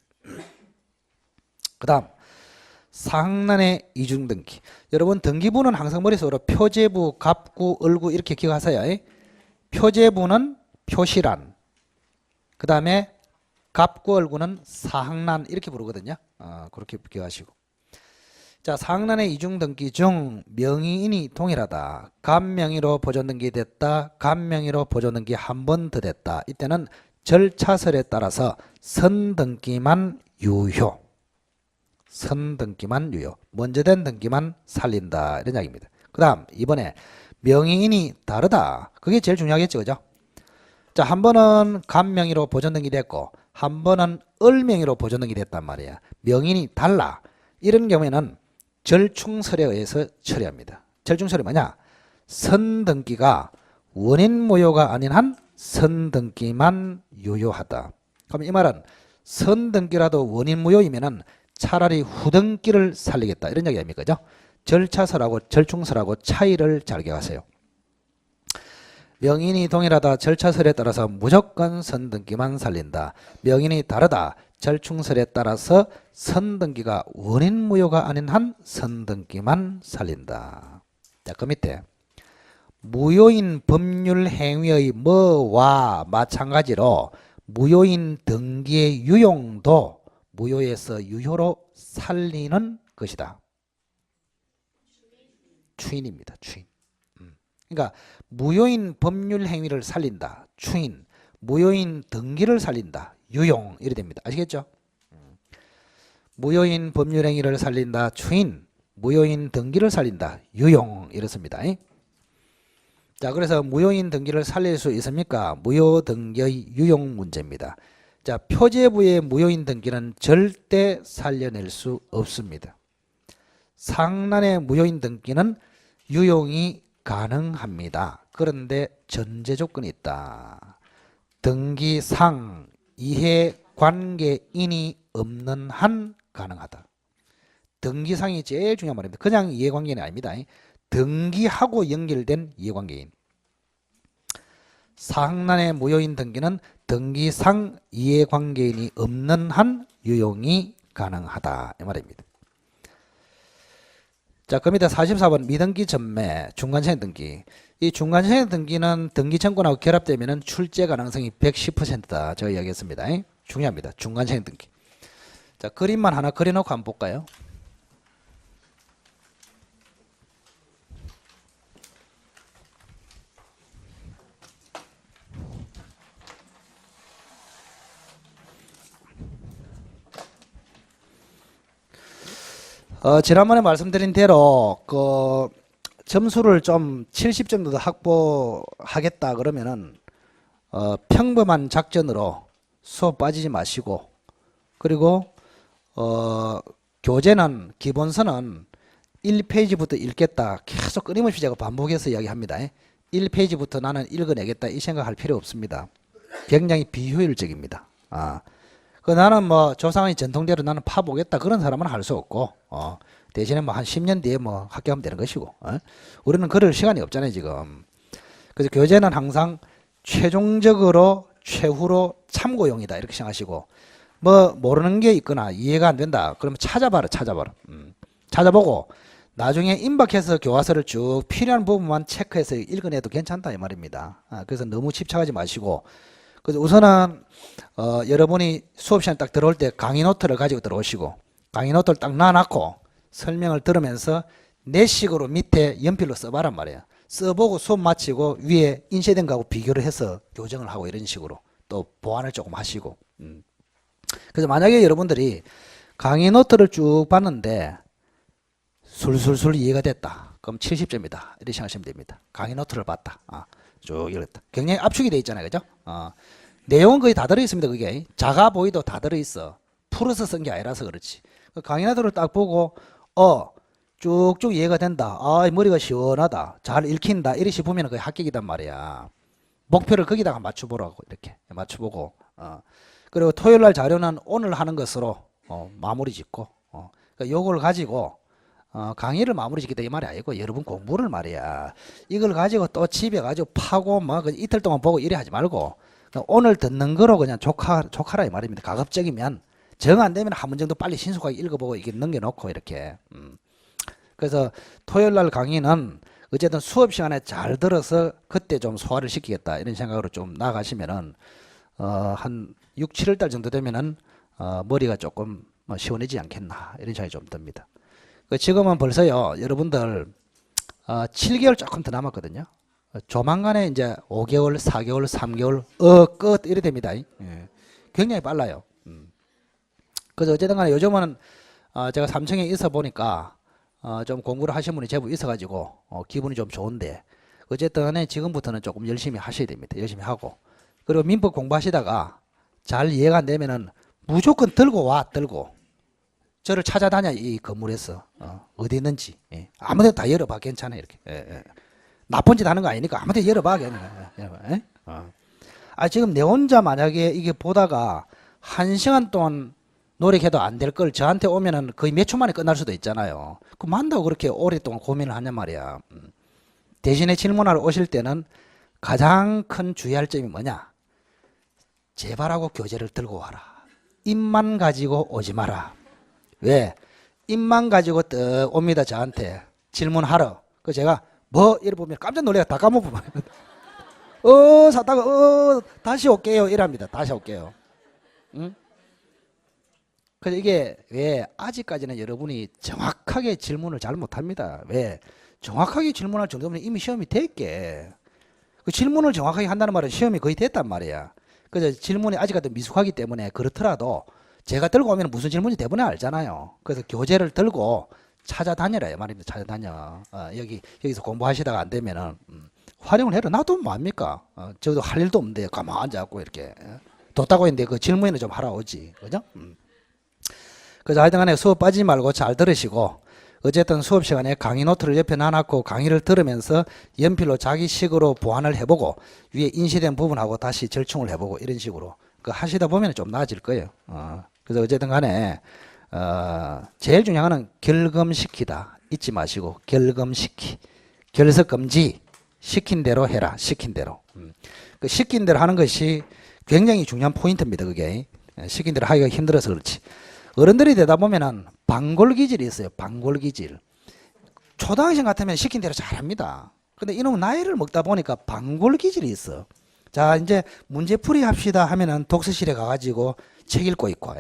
그 다음 상란의 이중등기. 여러분 등기부는 항상 머릿속으로 표제부, 갑구, 을구 이렇게 기억하세요. 표제부는 표시란, 그 다음에 갑구, 을구는 사항란 이렇게 부르거든요. 그렇게 기억하시고. 자, 상란의 이중등기 중 명의인이 동일하다. 갑명의로 보존등기 됐다. 갑명의로 보존등기 한 번 더 됐다. 이때는 절차설에 따라서 선등기만 유효. 선등기만 유효. 먼저 된 등기만 살린다. 이런 이야기입니다. 그 다음 이번에 명의인이 다르다. 그게 제일 중요하겠죠. 그죠? 자, 한 번은 갑명의로 보존등기 됐고 한 번은 을명의로 보존등기 됐단 말이야. 명의인이 달라. 이런 경우에는 절충설에 의해서 처리합니다. 절충설이 뭐냐? 선등기가 원인 무효가 아닌 한 선등기만 유효하다. 그럼 이 말은 선등기라도 원인 무효이면은 차라리 후등기를 살리겠다. 이런 이야기 아닙니까? 그죠? 절차설하고 절충설하고 차이를 잘 기억하세요. 명인이 동일하다. 절차설에 따라서 무조건 선등기만 살린다. 명인이 다르다. 절충설에 따라서 선등기가 원인 무효가 아닌 한 선등기만 살린다. 자, 그 밑에 무효인 법률 행위의 뭐와 마찬가지로 무효인 등기의 유용도 무효에서 유효로 살리는 것이다. 추인입니다. 추인. 그러니까 무효인 법률 행위를 살린다. 추인. 무효인 등기를 살린다. 유용. 이래 됩니다. 아시겠죠? 무효인 법률 행위를 살린다. 추인. 무효인 등기를 살린다. 유용. 이렇습니다. 자, 그래서 무효인 등기를 살릴 수 있습니까? 무효 등기의 유용 문제입니다. 자, 표제부의 무효인 등기는 절대 살려낼 수 없습니다. 상란의 무효인 등기는 유용이 가능합니다. 그런데 전제 조건이 있다. 등기상 이해관계인이 없는 한 가능하다. 등기상이 제일 중요한 말입니다. 그냥 이해관계인이 아닙니다. 등기하고 연결된 이해관계인. 상란의 무효인 등기는 등기상 이해관계인이 없는 한 유용이 가능하다. 이 말입니다. 자, 그 밑에 44번 미등기 전매 중간시행 등기. 이 중간시행 등기는 등기청구하고 결합되면 출제 가능성이 110%다. 제가 이야기했습니다. 중요합니다. 중간시행 등기. 자, 그림만 하나 그려놓고 한번 볼까요? 지난번에 말씀드린 대로 그 점수를 좀 70점 정도 확보하겠다 그러면은 평범한 작전으로 수업 빠지지 마시고, 그리고 교재는 기본서는 1페이지부터 읽겠다 계속 끊임없이 제가 반복해서 이야기합니다. 1페이지부터 나는 읽어내겠다 이 생각할 필요 없습니다. 굉장히 비효율적입니다. 그 나는 뭐 조상의 전통대로 나는 파보겠다 그런 사람은 할 수 없고, 대신에 뭐 한 10년 뒤에 뭐 합격하면 되는 것이고, 우리는 그럴 시간이 없잖아요 지금. 그래서 교재는 항상 최종적으로 최후로 참고용이다 이렇게 생각하시고, 뭐 모르는 게 있거나 이해가 안 된다 그러면 찾아봐라. 찾아보고 나중에 임박해서 교과서를 쭉 필요한 부분만 체크해서 읽어내도 괜찮다 이 말입니다. 그래서 너무 집착하지 마시고, 그래서 우선은 여러분이 수업 시간 딱 들어올 때 강의 노트를 가지고 들어오시고, 강의 노트를 딱 놔놓고 설명을 들으면서 내 식으로 밑에 연필로 써봐란 말이에요. 써보고 수업 마치고 위에 인쇄된 거하고 비교를 해서 교정을 하고 이런 식으로 또 보완을 조금 하시고. 그래서 만약에 여러분들이 강의 노트를 쭉 봤는데 술술술 이해가 됐다. 그럼 70점이다. 이렇게 생각하시면 됩니다. 강의 노트를 봤다. 쭉 읽었다. 굉장히 압축이 돼 있잖아요. 그죠? 내용은 거의 다 들어있습니다. 그게 작아 보이도 다 들어있어. 풀어서 쓴 게 아니라서 그렇지. 강의 노트를 딱 보고 쭉쭉 이해가 된다. 머리가 시원하다. 잘 읽힌다. 이렇게 싶으면 그게 합격이단 말이야. 목표를 거기다가 맞춰보라고 이렇게 맞춰보고, 그리고 토요일날 자료는 오늘 하는 것으로 마무리 짓고, 그러니까 요걸 가지고 강의를 마무리 짓겠다 이 말이 아니고 여러분 공부를 말이야. 이걸 가지고 또 집에 가지고 파고 뭐 이틀 동안 보고 이래 하지 말고 오늘 듣는 거로 그냥 족하라 이 말입니다. 가급적이면 정 안 되면 한 번 정도 빨리 신속하게 읽어보고 이게 넘겨놓고 이렇게. 그래서 토요일 날 강의는 어쨌든 수업 시간에 잘 들어서 그때 좀 소화를 시키겠다 이런 생각으로 좀 나가시면은 한 6, 7월 달 정도 되면은 머리가 조금 시원해지지 않겠나 이런 생각이 좀 듭니다. 지금은 벌써요 여러분들 7개월 조금 더 남았거든요. 조만간에 이제 5개월, 4개월, 3개월 끝 이래 됩니다. 예. 굉장히 빨라요. 그래서 어쨌든 간에 요즘은 제가 삼청에 있어 보니까 좀 공부를 하신 분이 제법 있어가지고 기분이 좀 좋은데 어쨌든 간에 지금부터는 조금 열심히 하셔야 됩니다. 열심히 하고 그리고 민법 공부하시다가 잘 이해가 안 되면은 무조건 들고 저를 찾아다녀 이 건물에서 어디 있는지 예. 아무데나 다 열어봐 괜찮아 이렇게 예. 나쁜 짓 하는 거 아니니까 아무데나 열어봐 예. 지금 내 혼자 만약에 이게 보다가 1시간 동안 노력해도 안 될 걸 저한테 오면은 거의 몇 초 만에 끝날 수도 있잖아요. 그 만다고 그렇게 오랫동안 고민을 하냔 말이야. 대신에 질문하러 오실 때는 가장 큰 주의할 점이 뭐냐? 제발하고 교재를 들고 와라. 입만 가지고 오지 마라. 왜? 입만 가지고 떡 옵니다 저한테 질문하러. 그 제가 뭐 이래 보면 깜짝 놀래가 다 까먹어요. 사다가 다시 올게요 이랍니다. 다시 올게요. 응? 그래서 이게 왜 아직까지는 여러분이 정확하게 질문을 잘 못합니다. 왜? 정확하게 질문할 정도면 이미 시험이 됐게. 그 질문을 정확하게 한다는 말은 시험이 거의 됐단 말이야. 그래서 질문이 아직까지 미숙하기 때문에 그렇더라도 제가 들고 오면 무슨 질문인지 대부분 알잖아요. 그래서 교재를 들고 찾아다니라 말입니다. 찾아다녀. 여기서 공부하시다가 안 되면은 활용을 해라. 나도 뭐합니까? 저도 할 일도 없는데 가만 앉아갖고 이렇게 뒀다고 했는데 그 질문을 좀 하러 오지. 그죠? 그래서 하여튼 간에 수업 빠지지 말고 잘 들으시고 어쨌든 수업 시간에 강의 노트를 옆에 놔놓고 강의를 들으면서 연필로 자기식으로 보완을 해보고 위에 인시된 부분하고 다시 절충을 해보고 이런 식으로 그 하시다 보면 좀 나아질 거예요. 그래서 어쨌든 간에 제일 중요한 거는 결금시키다 잊지 마시고 결금시키 결석금지 시킨 대로 해라 시킨 대로 그 시킨 대로 하는 것이 굉장히 중요한 포인트입니다. 그게 시킨 대로 하기가 힘들어서 그렇지. 어른들이 되다 보면은 방골기질이 있어요. 방골기질. 초등학생 같으면 시킨 대로 잘합니다. 근데 이놈은 나이를 먹다 보니까 방골기질이 있어. 자 이제 문제풀이 합시다 하면은 독서실에 가가지고 책 읽고 있고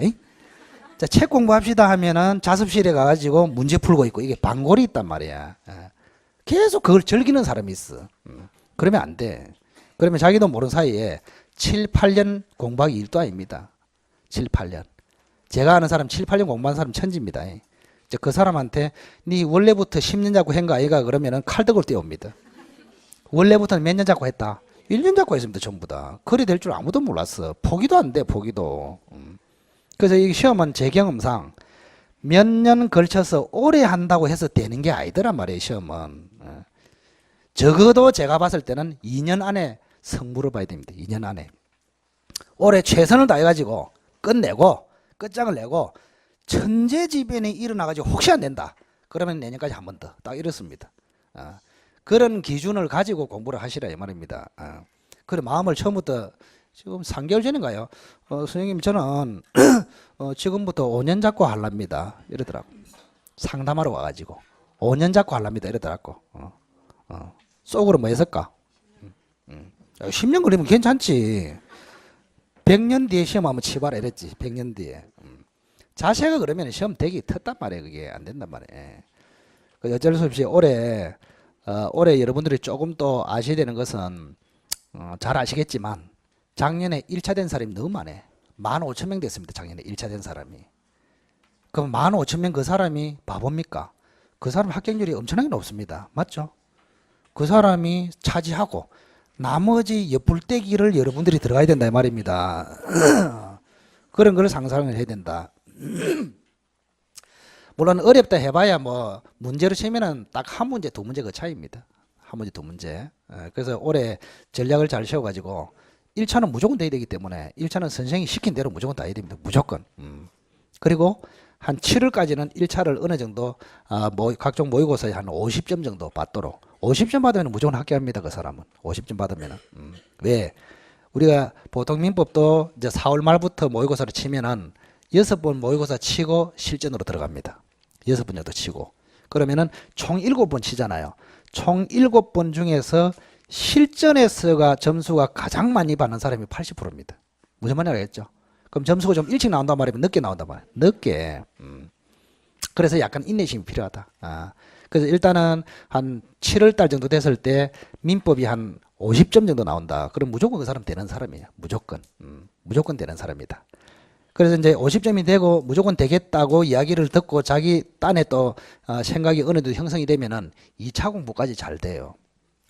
자 책 공부합시다 하면은 자습실에 가가지고 문제 풀고 있고 이게 방골이 있단 말이야. 계속 그걸 즐기는 사람이 있어. 그러면 안 돼. 그러면 자기도 모르는 사이에 7, 8년 공부하기 일도 아닙니다. 7, 8년. 제가 아는 사람 7, 8년 공부한 사람 천지입니다. 그 사람한테 니 원래부터 10년 잡고 한거 아이가 그러면은 칼떡을 떼옵니다. 원래부터는 몇 년 잡고 했다? 1년 잡고 했습니다. 전부 다. 그리 될 줄 아무도 몰랐어. 포기도 안 돼. 포기도. 그래서 이 시험은 제 경험상 몇 년 걸쳐서 오래 한다고 해서 되는 게 아니더란 말이에요. 시험은. 적어도 제가 봤을 때는 2년 안에 성부를 봐야 됩니다. 2년 안에. 올해 최선을 다해가지고 끝내고 끝장을 내고 천재지변이 일어나가지고 혹시 안 된다. 그러면 내년까지 한 번 더. 딱 이렇습니다. 그런 기준을 가지고 공부를 하시라 이 말입니다. 그래 마음을 처음부터 지금 3개월 전인가요? 선생님 저는 지금부터 5년 잡고 하랍니다. 이러더라고. 상담하러 와가지고 5년 잡고 하랍니다. 이러더라고. 속으로 뭐 했을까? 10년 걸리면 괜찮지. 100년 뒤에 시험하면 치봐라 이랬지. 100년 뒤에. 자세가 그러면 시험 되기 텄단 말이에요. 그게 안 된단 말이에요. 어쩔 수 없이 올해 여러분들이 조금 또 아셔야 되는 것은 잘 아시겠지만 작년에 1차 된 사람이 너무 많아요. 15,000명 됐습니다. 작년에 1차 된 사람이. 그럼 15,000명 그 사람이 바보입니까? 그 사람 합격률이 엄청나게 높습니다. 맞죠? 그 사람이 차지하고 나머지 옆불떼기를 여러분들이 들어가야 된다 이 말입니다. 그런 걸 상상을 해야 된다. 물론 어렵다 해봐야 뭐 문제로 치면은 딱 한 문제 두 문제 그 차이입니다. 한 문제 두 문제. 그래서 올해 전략을 잘 세워가지고 1차는 무조건 돼야 되기 때문에 1차는 선생이 시킨 대로 무조건 다 해야 됩니다. 무조건. 그리고 한 7월까지는 1차를 어느 정도 각종 모의고사에 한 50점 정도 받도록 50점 받으면 무조건 합격합니다. 그 사람은 50점 받으면은. 왜? 우리가 보통 민법도 이제 4월 말부터 모의고사를 치면은 6번 모의고사 치고 실전으로 들어갑니다. 6번 정도 치고. 그러면은 총 7번 치잖아요. 총 7번 중에서 실전에서가 점수가 가장 많이 받는 사람이 80%입니다. 무슨 말인지 알겠죠? 그럼 점수가 좀 일찍 나온단 말이면 늦게 나온단 말이에요. 늦게. 그래서 약간 인내심이 필요하다. 그래서 일단은 한 7월 달 정도 됐을 때 민법이 한 50점 정도 나온다. 그럼 무조건 그 사람 되는 사람이에요. 무조건. 무조건 되는 사람이다. 그래서 이제 50점이 되고 무조건 되겠다고 이야기를 듣고 자기 딴에 또 생각이 어느 정도 형성이 되면은 2차 공부까지 잘 돼요.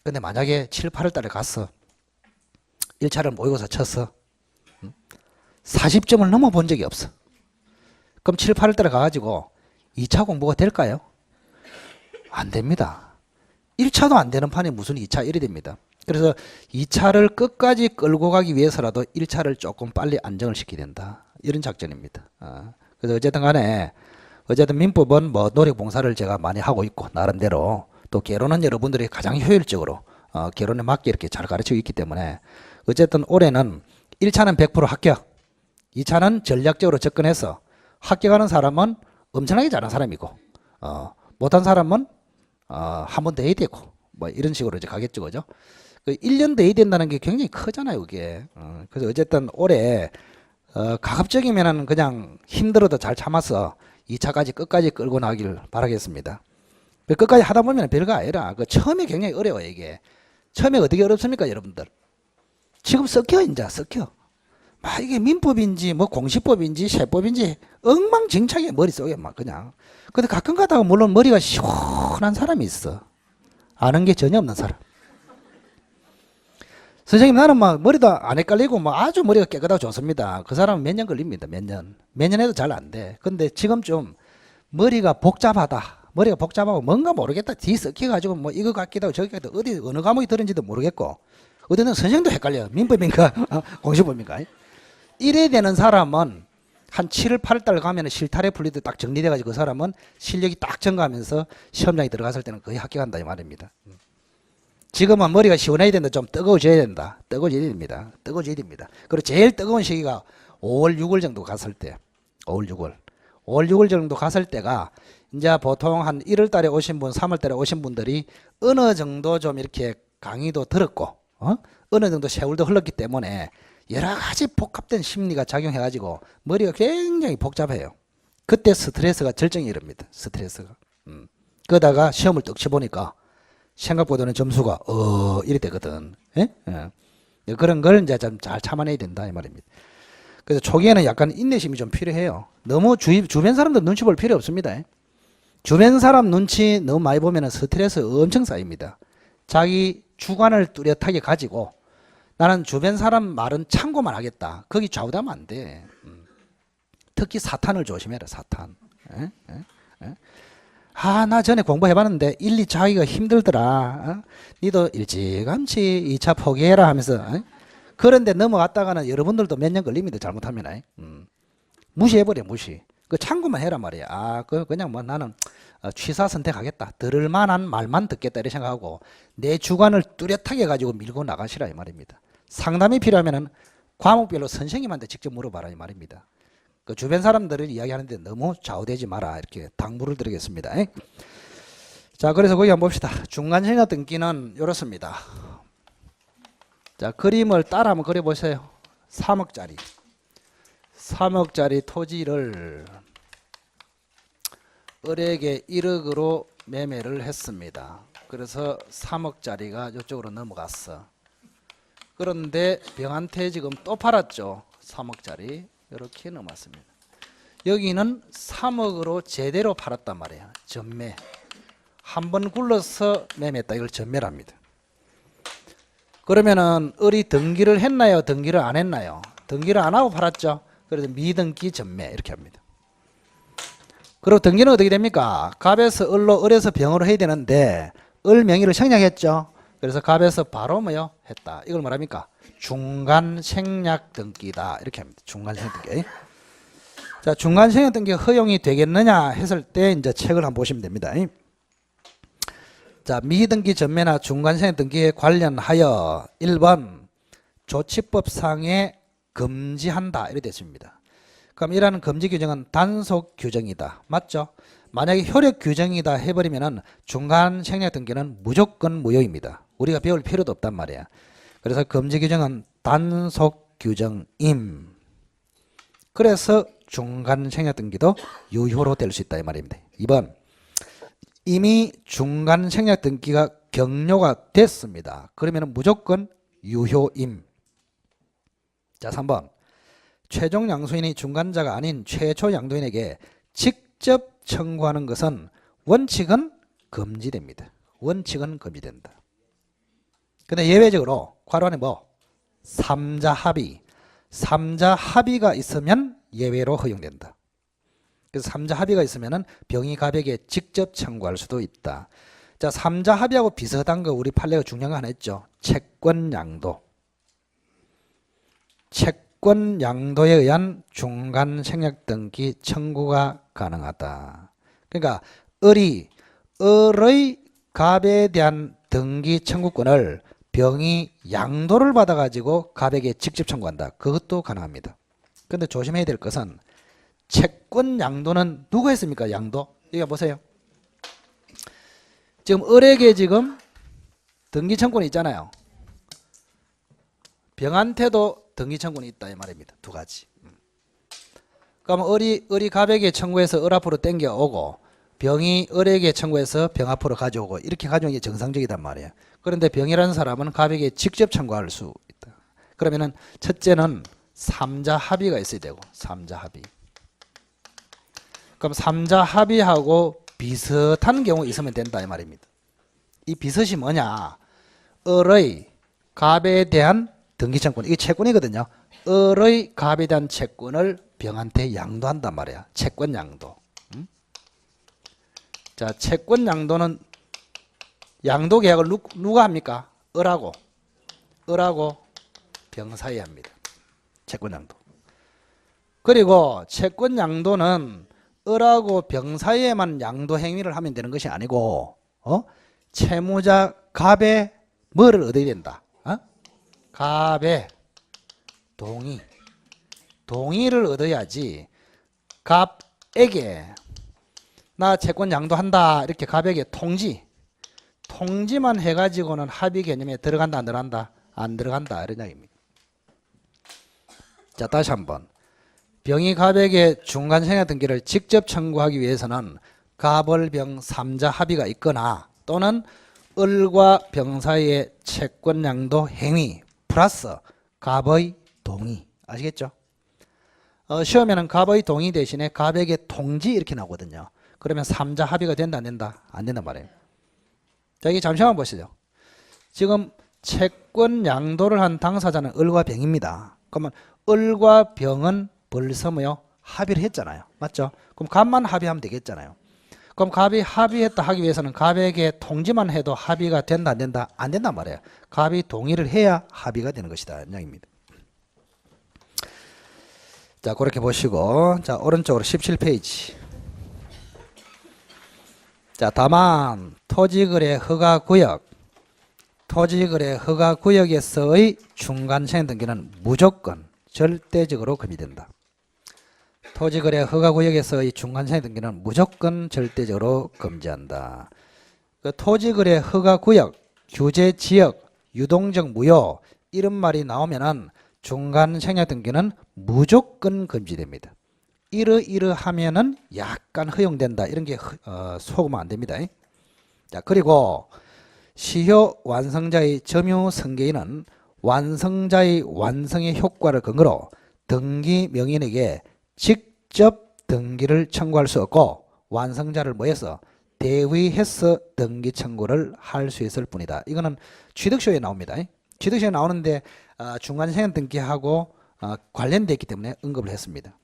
근데 만약에 7, 8월 달에 갔어. 1차를 모의고사 쳤어. 40점을 넘어 본 적이 없어. 그럼 7, 8월 달에 가가지고 2차 공부가 될까요? 안 됩니다. 1차도 안 되는 판에 무슨 2차 1이 됩니다. 그래서 2차를 끝까지 끌고 가기 위해서라도 1차를 조금 빨리 안정을 시켜야 된다. 이런 작전입니다. 그래서 어쨌든 간에 어쨌든 민법은 뭐 노력봉사를 제가 많이 하고 있고 나름대로 또 개론은 여러분들이 가장 효율적으로 개론에 맞게 이렇게 잘 가르치고 있기 때문에 어쨌든 올해는 1차는 100% 합격, 2차는 전략적으로 접근해서 합격하는 사람은 엄청나게 잘하는 사람이고 못한 사람은 한 번 더 해야 되고 뭐 이런 식으로 이제 가겠죠, 그죠? 그 1년 더 해야 된다는 게 굉장히 크잖아요, 그게. 그래서 어쨌든 올해 가급적이면은 그냥 힘들어도 잘 참아서 2차까지 끝까지 끌고 나가길 바라겠습니다. 끝까지 하다 보면 별거 아니라 그 처음에 굉장히 어려워요, 이게. 처음에 어떻게 어렵습니까, 여러분들? 지금 섞여, 이제 섞여. 막 이게 민법인지 뭐 공시법인지 세법인지 엉망진창이야, 머릿속에 막 그냥. 근데 가끔 가다가 물론 머리가 시원한 사람이 있어. 아는 게 전혀 없는 사람. 선생님, 나는 막 머리도 안 헷갈리고 뭐 아주 머리가 깨끗하고 좋습니다. 그 사람은 몇 년 걸립니다. 몇 년. 몇 년 해도 잘 안 돼. 근데 지금 좀 머리가 복잡하다. 머리가 복잡하고 뭔가 모르겠다. 뒤 섞여가지고 뭐 이거 같기도 하고 저기 같기도 하고 어디 어느 과목이 들은지도 모르겠고 어디는 선생도 헷갈려요. 민법인가 공시법인가. 이래 되는 사람은 한 7월 8월 달 가면 실타래 풀리도 딱 정리돼가지고 그 사람은 실력이 딱 증가하면서 시험장에 들어갔을 때는 거의 합격한다 이 말입니다. 지금은 머리가 시원해야 된다. 좀 뜨거워져야 된다. 뜨거워져야 됩니다. 뜨거워져야 됩니다. 그리고 제일 뜨거운 시기가 5월 6월 정도 갔을 때 5월 6월 5월 6월 정도 갔을 때가 이제 보통 한 1월 달에 오신 분 3월 달에 오신 분들이 어느 정도 좀 이렇게 강의도 들었고 어느 정도 세월도 흘렀기 때문에 여러 가지 복합된 심리가 작용해가지고 머리가 굉장히 복잡해요. 그때 스트레스가 절정에 이릅니다. 스트레스가. 그러다가 시험을 떡 쳐보니까 생각보다는 점수가 이래 되거든. 예? 예. 그런 걸 이제 좀 잘 참아내야 된다 이 말입니다. 그래서 초기에는 약간 인내심이 좀 필요해요. 너무 주변 사람들 눈치 볼 필요 없습니다. 주변 사람 눈치 너무 많이 보면 스트레스 엄청 쌓입니다. 자기 주관을 뚜렷하게 가지고 나는 주변 사람 말은 참고만 하겠다. 거기 좌우하면 안 돼. 특히 사탄을 조심해라. 사탄. 에? 에? 에? 나 전에 공부해봤는데 1, 2차 하기가 힘들더라. 니도 일찌감치 2차 포기해라 하면서 그런데 넘어갔다가는 여러분들도 몇 년 걸립니다. 잘못하면. 무시해버려 무시. 그 참고만 해라 말이야. 그냥 뭐 나는 취사 선택하겠다. 들을 만한 말만 듣겠다 이렇게 생각하고 내 주관을 뚜렷하게 가지고 밀고 나가시라 이 말입니다. 상담이 필요하면은 과목별로 선생님한테 직접 물어봐라 이 말입니다. 그 주변 사람들을 이야기하는데 너무 좌우되지 마라 이렇게 당부를 드리겠습니다. 자, 그래서 거기 한번 봅시다. 중간생략 등기는 이렇습니다. 자, 그림을 따라 한번 그려보세요. 3억짜리 3억짜리 토지를 을에게 1억으로 매매를 했습니다. 그래서 3억짜리가 이쪽으로 넘어갔어. 그런데 병한테 지금 또 팔았죠. 3억짜리 이렇게 넘어왔습니다. 여기는 3억으로 제대로 팔았단 말이에요. 전매. 한번 굴러서 매매했다. 이걸 전매랍니다. 그러면은 을이 등기를 했나요? 등기를 안 했나요? 등기를 안 하고 팔았죠. 그래서 미등기 전매 이렇게 합니다. 그리고 등기는 어떻게 됩니까? 갑에서 을로 을에서 병으로 해야 되는데 을 명의를 생략했죠. 그래서 갑에서 바로 뭐요? 했다. 이걸 뭐랍니까? 중간 생략 등기다. 이렇게 합니다. 중간 생략 등기. 자, 중간 생략 등기 허용이 되겠느냐 했을 때 이제 책을 한번 보시면 됩니다. 자, 미등기 전매나 중간 생략 등기에 관련하여 1번 조치법상에 금지한다. 이렇게 됐습니다. 그럼 이라는 금지 규정은 단속 규정이다. 맞죠? 만약에 효력 규정이다 해버리면은 중간 생략 등기는 무조건 무효입니다. 우리가 배울 필요도 없단 말이야. 그래서 금지 규정은 단속 규정임. 그래서 중간 생략 등기도 유효로 될 수 있다 이 말입니다. 2번. 이미 중간 생략 등기가 격려가 됐습니다. 그러면 무조건 유효임. 자, 3번. 최종 양도인이 중간자가 아닌 최초 양도인에게 직접 청구하는 것은 원칙은 금지됩니다. 원칙은 금지된다. 근데 예외적으로 괄호 안에 뭐? 3자 합의. 3자 합의가 있으면 예외로 허용된다. 그래서 3자 합의가 있으면 병이 갑에게 직접 청구할 수도 있다. 자, 3자 합의하고 비슷한 거 우리 판례가 중요한 거 하나 있죠. 채권 양도. 채권 양도에 의한 중간 생략 등기 청구가 가능하다. 그러니까 을의 갑에 대한 등기 청구권을 병이 양도를 받아가지고 갑에게 직접 청구한다. 그것도 가능합니다. 그런데 조심해야 될 것은 채권 양도는 누가 했습니까? 양도. 이거 보세요. 지금 을에게 지금 등기 청구권이 있잖아요. 병한테도 등기 청구권이 있다 이 말입니다. 두 가지. 그럼 을이 갑에게 청구해서 을 앞으로 땡겨오고 병이 을에게 청구해서 병 앞으로 가져오고 이렇게 가져오는 게 정상적이단 말이에요. 그런데 병이라는 사람은 갑에게 직접 청구할 수 있다. 그러면은 첫째는 3자 합의가 있어야 되고 3자 합의. 그럼 3자 합의하고 비슷한 경우 있으면 된다 이 말입니다. 이 비슷이 뭐냐? 을의 갑에 대한 등기청구권, 이게 채권이거든요. 을의 갑에 대한 채권을 병한테 양도한단 말이야. 채권 양도. 자, 채권 양도는 양도 계약을 누가 합니까? 을하고 병 사이에 합니다. 채권 양도. 그리고 채권 양도는 을하고 병 사이에만 양도 행위를 하면 되는 것이 아니고 채무자 갑의 뭐를 얻어야 된다? 갑의 동의를 얻어야지 갑에게 나 채권 양도한다 이렇게 갑에게 통지만 해가지고는 합의 개념에 들어간다 안 들어간다? 안 들어간다 이런 이야기입니다. 자, 다시 한번. 병이 갑에게 중간 생략 등기를 직접 청구하기 위해서는 갑을병 3자 합의가 있거나 또는 을과 병 사이의 채권 양도 행위 플러스 갑의 동의. 아시겠죠? 시험에는 갑의 동의 대신에 갑에게 통지 이렇게 나오거든요. 그러면 3자 합의가 된다 안 된다? 안 된단 말이에요. 자, 이게 잠시만 보시죠. 지금 채권 양도를 한 당사자는 을과 병입니다. 그러면 을과 병은 벌써 뭐요? 합의를 했잖아요. 맞죠? 그럼 갑만 합의하면 되겠잖아요. 그럼 갑이 합의했다 하기 위해서는 갑에게 통지만 해도 합의가 된다 안 된다? 안 된단 말이에요. 갑이 동의를 해야 합의가 되는 것이다. 이야기입니다. 자, 그렇게 보시고 자, 오른쪽으로 17페이지. 자, 다만 토지거래 허가구역에서의 중간 생략 등기는 무조건 절대적으로 금지된다. 토지거래 허가구역에서의 중간 생략 등기는 무조건 절대적으로 금지한다. 그 토지거래 허가구역, 규제지역, 유동적 무효 이런 말이 나오면은 중간 생략 등기는 무조건 금지됩니다. 이러하면은 약간 허용된다 이런 게 속으면 안 됩니다. 자, 그리고 시효 완성자의 점유 승계인은 완성자의 완성의 효과를 근거로 등기 명인에게 직접 등기를 청구할 수 없고 완성자를 뭐해서 대위해서 등기 청구를 할 수 있을 뿐이다. 이거는 취득서에 나옵니다. 취득서에 나오는데 중간 생략 등기하고 관련되어 있기 때문에 언급을 했습니다.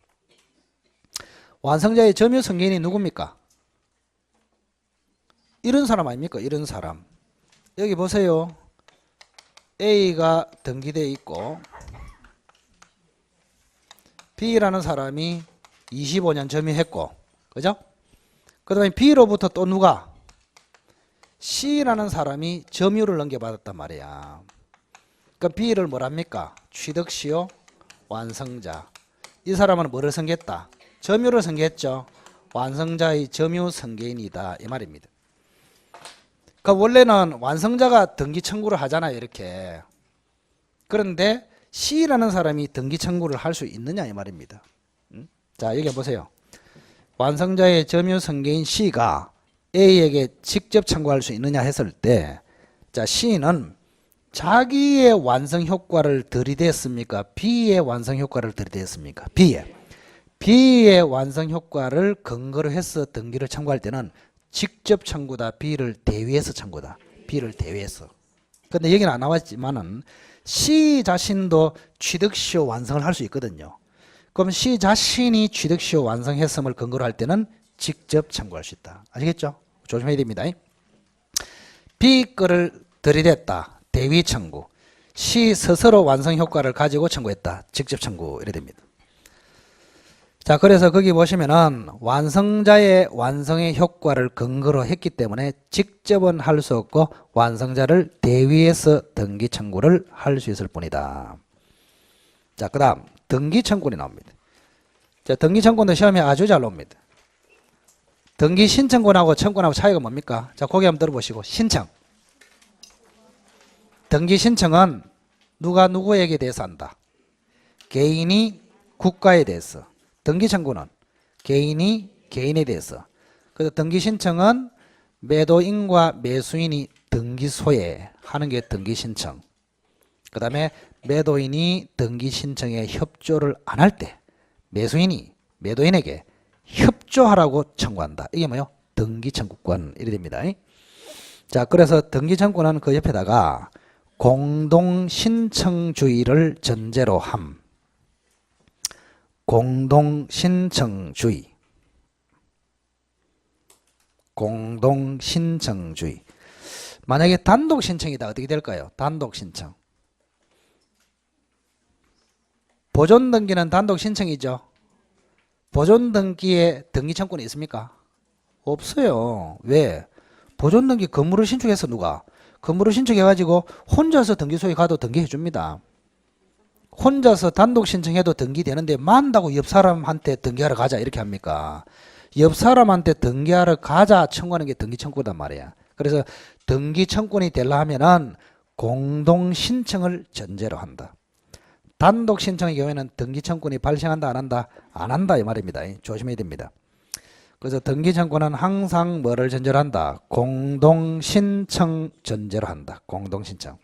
완성자의 점유 승계인이 누굽니까? 이런 사람 아닙니까? 이런 사람. 여기 보세요. A가 등기되어 있고 B라는 사람이 25년 점유했고, 그죠? 그 다음에 B로부터 또 누가? C라는 사람이 점유를 넘겨받았단 말이야. 그러니까 B를 뭐랍니까? 취득시효 완성자. 이 사람은 뭐를 성계했다? 점유를 성계했죠. 완성자의 점유 성계인이다 이 말입니다. 그러니까 원래는 완성자가 등기 청구를 하잖아요. 이렇게. 그런데 C라는 사람이 등기 청구를 할 수 있느냐 이 말입니다. 자, 여기 보세요. 완성자의 점유 성계인 C가 A에게 직접 청구할 수 있느냐 했을 때, 자, C는 자기의 완성 효과를 들이댔습니까? B의 완성 효과를 들이댔습니까? B의 완성 효과를 근거로 해서 등기를 청구할 때는 직접 청구다, B를 대위해서 청구다. B를 대위해서. 근데 여기는 안 나왔지만은 C 자신도 취득시효 완성을 할 수 있거든요. 그럼 C 자신이 취득시효 완성했음을 근거로 할 때는 직접 청구할 수 있다. 아시겠죠? 조심해야 됩니다. B 거를 들이댔다. 대위 청구. C 스스로 완성 효과를 가지고 청구했다. 직접 청구. 이래 됩니다. 자, 그래서 거기 보시면은 완성자의 완성의 효과를 근거로 했기 때문에 직접은 할 수 없고 완성자를 대위해서 등기 청구를 할 수 있을 뿐이다. 자, 그 다음 등기 청구이 나옵니다. 자, 등기 청구는 시험에 아주 잘 나옵니다. 등기 신청권하고 청권하고 차이가 뭡니까? 자, 고개 한번 들어보시고. 신청. 등기 신청은 누가 누구에게 대해서 한다? 개인이 국가에 대해서. 등기 청구는 개인이 개인에 대해서. 그래서 등기 신청은 매도인과 매수인이 등기 소에 하는 게 등기 신청. 그 다음에 매도인이 등기 신청에 협조를 안 할 때 매수인이 매도인에게 협조하라고 청구한다. 이게 뭐요? 등기 청구권. 이래 됩니다. 자, 그래서 등기 청구는 그 옆에다가 공동 신청주의를 전제로 함. 공동 신청주의. 공동 신청주의. 만약에 단독 신청이다. 어떻게 될까요? 단독 신청. 보존 등기는 단독 신청이죠. 보존 등기에 등기 청구는 있습니까? 없어요. 왜? 보존 등기 건물을 신축해서 누가? 건물을 신축해가지고 혼자서 등기소에 가도 등기해 줍니다. 혼자서 단독 신청해도 등기되는데 만다고 옆 사람한테 등기하러 가자 이렇게 합니까? 옆 사람한테 등기하러 가자 청구하는 게 등기 청구단 말이야. 그래서 등기 청구권이 되려 하면은 공동 신청을 전제로 한다. 단독 신청의 경우에는 등기 청구권이 발생한다 안 한다? 안 한다 이 말입니다. 조심해야 됩니다. 그래서 등기 청구는 항상 뭐를 전제로 한다? 공동 신청 전제로 한다. 공동 신청.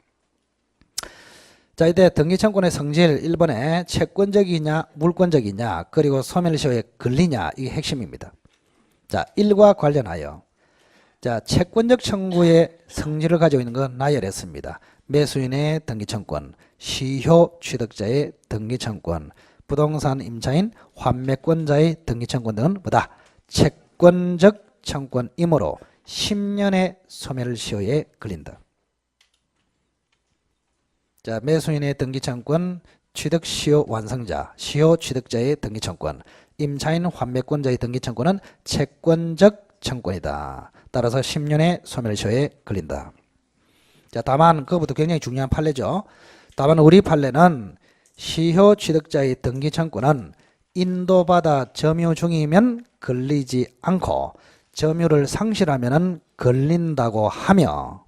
자, 이때 등기 청구의 성질 1번에 채권적이냐 물권적이냐 그리고 소멸시효에 걸리냐 이게 핵심입니다. 자, 1과 관련하여 자, 채권적 청구의 성질을 가지고 있는 건 나열했습니다. 매수인의 등기 청구권, 시효 취득자의 등기 청구권, 부동산 임차인 환매권자의 등기 청구권 등은 뭐다? 채권적 청구권이므로 10년의 소멸시효에 걸린다. 자, 매수인의 등기청구권, 취득시효 완성자, 시효 취득자의 등기청구권, 임차인 환매권자의 등기청구권은 채권적 청구권이다. 따라서 10년의 소멸시효에 걸린다. 자, 다만 그것부터 굉장히 중요한 판례죠. 다만 우리 판례는 시효 취득자의 등기청구는 인도받아 점유 중이면 걸리지 않고 점유를 상실하면 걸린다고 하며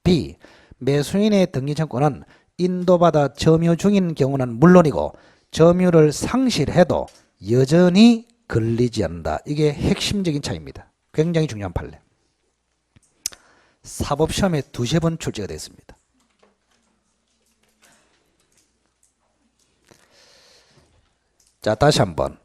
B. 매수인의 등기청구는 인도받아 점유 중인 경우는 물론이고 점유를 상실해도 여전히 걸리지 않는다. 이게 핵심적인 차이입니다. 굉장히 중요한 판례. 사법시험에 두세 번 출제가 됐습니다. 자, 다시 한번.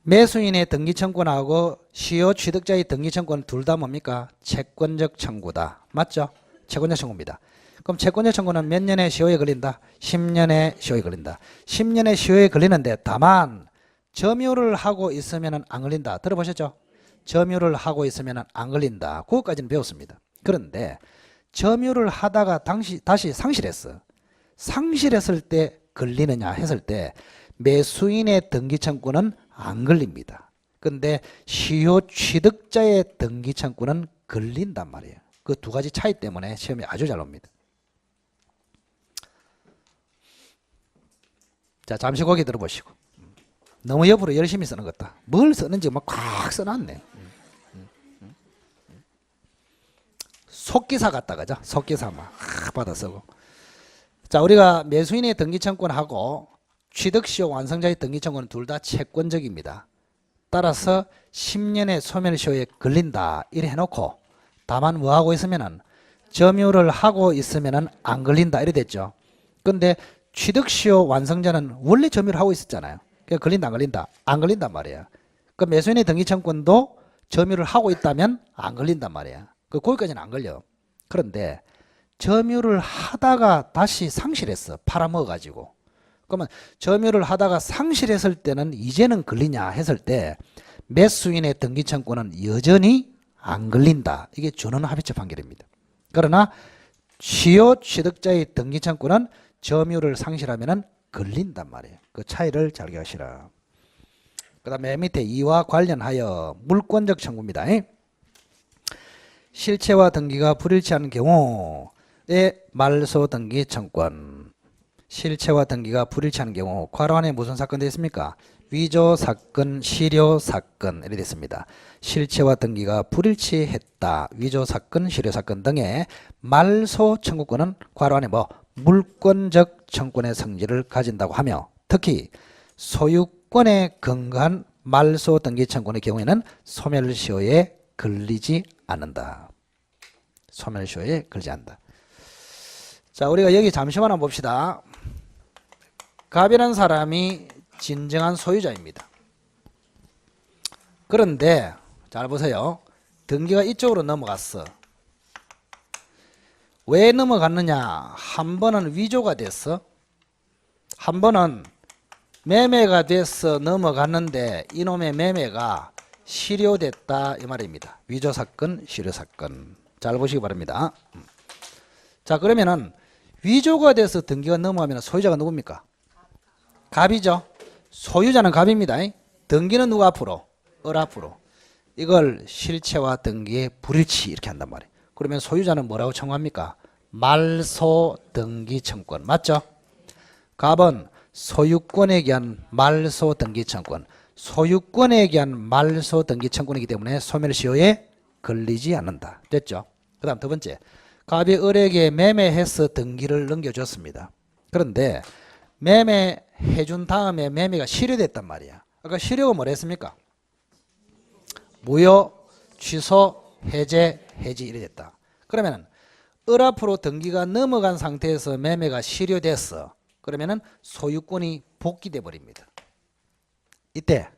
매수인의 등기청구하고 시효 취득자의 등기청구는 둘 다 뭡니까? 채권적 청구다. 맞죠? 채권적 청구입니다. 그럼 채권적 청구는 몇 년의 시효에 걸린다? 10년의 시효에 걸린다. 10년의 시효에 걸리는데 다만 점유를 하고 있으면 안 걸린다. 들어보셨죠? 점유를 하고 있으면 안 걸린다. 그것까지는 배웠습니다. 그런데 점유를 하다가 다시 상실했어. 상실했을 때 걸리느냐 했을 때 매수인의 등기청구는 안 걸립니다. 그런데 시효 취득자의 등기청구는 걸린단 말이에요. 그 두 가지 차이 때문에 시험에 아주 잘 옵니다. 자, 잠시 거기 들어보시고. 너무 옆으로 열심히 쓰는 것다. 뭘 쓰는지 막 꽉 써놨네. 속기사 같다 그죠? 속기사 막 받아 쓰고. 자, 우리가 매수인의 등기청구하고 취득시효 완성자의 등기청구는 둘 다 채권적입니다. 따라서 10년의 소멸시효에 걸린다 이래 해놓고 다만 뭐 하고 있으면은 점유를 하고 있으면은 안 걸린다 이래 됐죠. 근데 취득시효 완성자는 원래 점유를 하고 있었잖아요. 그러니까 걸린다 안 걸린다? 안 걸린단 말이에요. 그 매수인의 등기청구도 점유를 하고 있다면 안 걸린단 말이에요. 거기까지는 안 걸려. 그런데 점유를 하다가 다시 상실했어. 팔아먹어가지고. 그러면 점유를 하다가 상실했을 때는 이제는 걸리냐 했을 때 매수인의 등기청구는 여전히 안 걸린다. 이게 준원합의체 판결입니다. 그러나 취요 취득자의 등기청구는 점유를 상실하면 걸린단 말이에요. 그 차이를 잘 기억하시라. 그 다음에 밑에 이와 관련하여 물권적 청구입니다. 실체와 등기가 불일치하는 경우에 말소 등기 청구권. 실체와 등기가 불일치하는 경우 괄호 안에 무슨 사건 되어 있습니까? 위조 사건, 실효 사건 이렇게 됐습니다. 실체와 등기가 불일치했다. 위조 사건, 실효 사건 등의 말소 청구권은 괄호 안에 뭐 물권적 청구권의 성질을 가진다고 하며 특히 소유권에 근거한 말소 등기 청구권의 경우에는 소멸시효에 걸리지 않는다. 소멸시효에 걸리지 않는다. 자, 우리가 여기 잠시만 한번 봅시다. 갑이라는 사람이 진정한 소유자입니다. 그런데 잘 보세요. 등기가 이쪽으로 넘어갔어. 왜 넘어갔느냐? 한 번은 위조가 됐어. 한 번은 매매가 돼서 넘어갔는데 이놈의 매매가 실효됐다 이 말입니다. 위조 사건, 실효 사건. 잘 보시기 바랍니다. 자, 그러면은 위조가 돼서 등기가 넘어가면 소유자가 누굽니까? 갑이죠. 소유자는 갑입니다. 등기는 누가 앞으로? 을 앞으로. 이걸 실체와 등기의 불일치 이렇게 한단 말이에요. 그러면 소유자는 뭐라고 청구합니까? 말소 등기 청구권. 맞죠? 갑은 소유권에 기한 말소 등기 청구권. 소유권에 기한 말소 등기 청구권이기 때문에 소멸시효에 걸리지 않는다. 됐죠? 그 다음 두 번째. 갑이 을에게 매매해서 등기를 넘겨줬습니다. 그런데 매매해준 다음에 매매가 실효됐단 말이야. 아까 실효가 뭐라 했습니까? 무효, 취소, 해제, 해지 이래 됐다. 그러면은 을 앞으로 등기가 넘어간 상태에서 매매가 실효됐어. 그러면은 소유권이 복귀돼 버립니다. 이때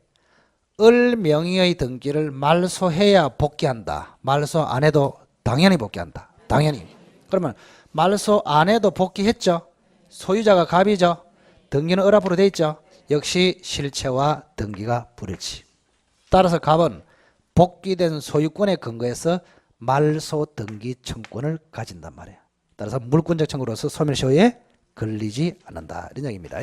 을 명의의 등기를 말소해야 복귀한다. 말소 안 해도 당연히 복귀한다. 당연히. 그러면 말소 안 해도 복귀했죠. 소유자가 갑이죠. 등기는 을 앞으로 돼 있죠. 역시 실체와 등기가 불일치. 따라서 갑은 복귀된 소유권에 근거해서 말소 등기 청구권을 가진단 말이에요. 따라서 물권적 청구로서 소멸시효에 걸리지 않는다. 이런 얘기입니다.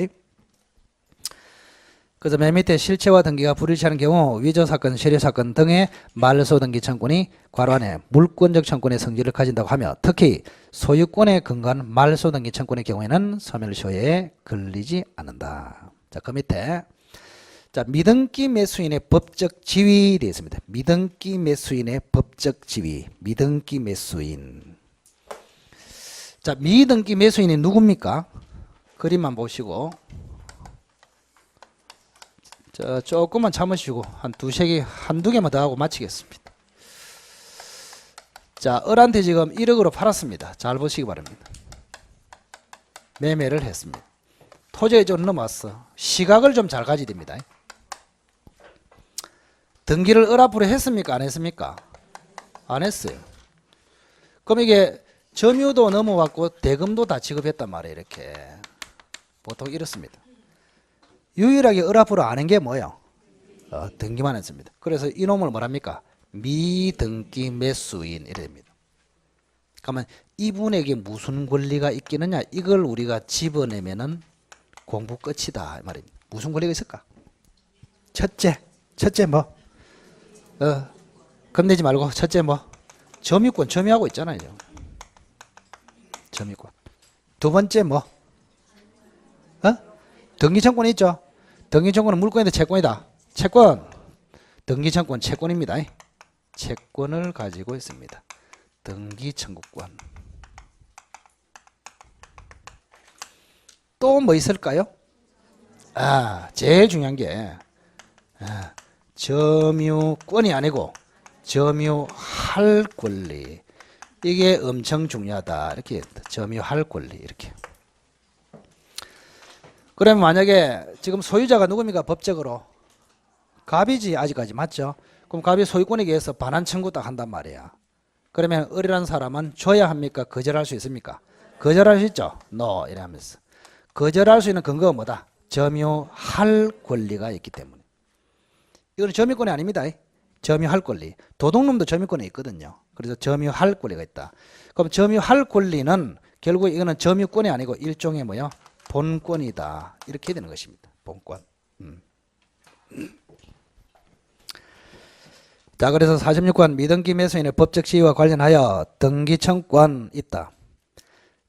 그래서 맨 밑에 실체와 등기가 불일치하는 경우 위조사건, 실효사건 등의 말소 등기 청구권이 괄호 안에 물권적 청구권의 성질을 가진다고 하며 특히 소유권에 근거한 말소 등기 청구권의 경우에는 소멸시효에 걸리지 않는다. 자, 그 밑에 자, 미등기 매수인의 법적 지위 되어 있습니다. 미등기 매수인의 법적 지위. 미등기 매수인. 자, 미등기 매수인이 누굽니까? 그림만 보시고. 자, 조금만 참으시고 한 한두 개만 더 하고 마치겠습니다. 자, 을한테 지금 1억으로 팔았습니다. 잘 보시기 바랍니다. 매매를 했습니다. 토지에 좀 넘어왔어. 시각을 좀 잘 가져야 됩니다. 등기를 을 앞으로 했습니까? 안 했습니까? 안 했어요. 그럼 이게 점유도 넘어왔고 대금도 다 지급했단 말이에요. 이렇게 보통 이렇습니다. 유일하게 을 앞으로 아는 게 뭐예요? 등기만 했습니다. 그래서 이놈을 뭐랍니까? 미등기 매수인 이래 됩니다. 그러면 이분에게 무슨 권리가 있겠느냐? 이걸 우리가 집어내면은 공부 끝이다 이 말입니다. 무슨 권리가 있을까? 첫째 뭐? 겁내지 말고 첫째 뭐? 점유권 점유하고 있잖아요. 점유권. 두 번째 뭐? 등기청구권 있죠? 등기청구는 물권이다 채권이다. 채권. 등기청구는 채권입니다. 채권을 가지고 있습니다. 등기청구권. 또 뭐 있을까요? 제일 중요한 게 점유권이 아니고 점유할 권리. 이게 엄청 중요하다. 이렇게 점유할 권리 이렇게. 그러면 만약에 지금 소유자가 누굽니까? 법적으로 갑이지 아직까지 맞죠? 그럼 갑이 소유권에 의해서 반환 청구 딱 한단 말이야. 그러면 을이라는 사람은 줘야 합니까? 거절할 수 있습니까? 거절할 수 있죠? No 이러면서. 거절할 수 있는 근거가 뭐다? 점유할 권리가 있기 때문에. 이거는 점유권이 아닙니다. 점유할 권리. 도둑놈도 점유권에 있거든요. 그래서 점유할 권리가 있다. 그럼 점유할 권리는 결국 이거는 점유권이 아니고 일종의 뭐요? 본권이다. 이렇게 되는 것입니다. 본권. 자, 그래서 46권 미등기 매수인의 법적 지위와 관련하여 등기청구권 있다.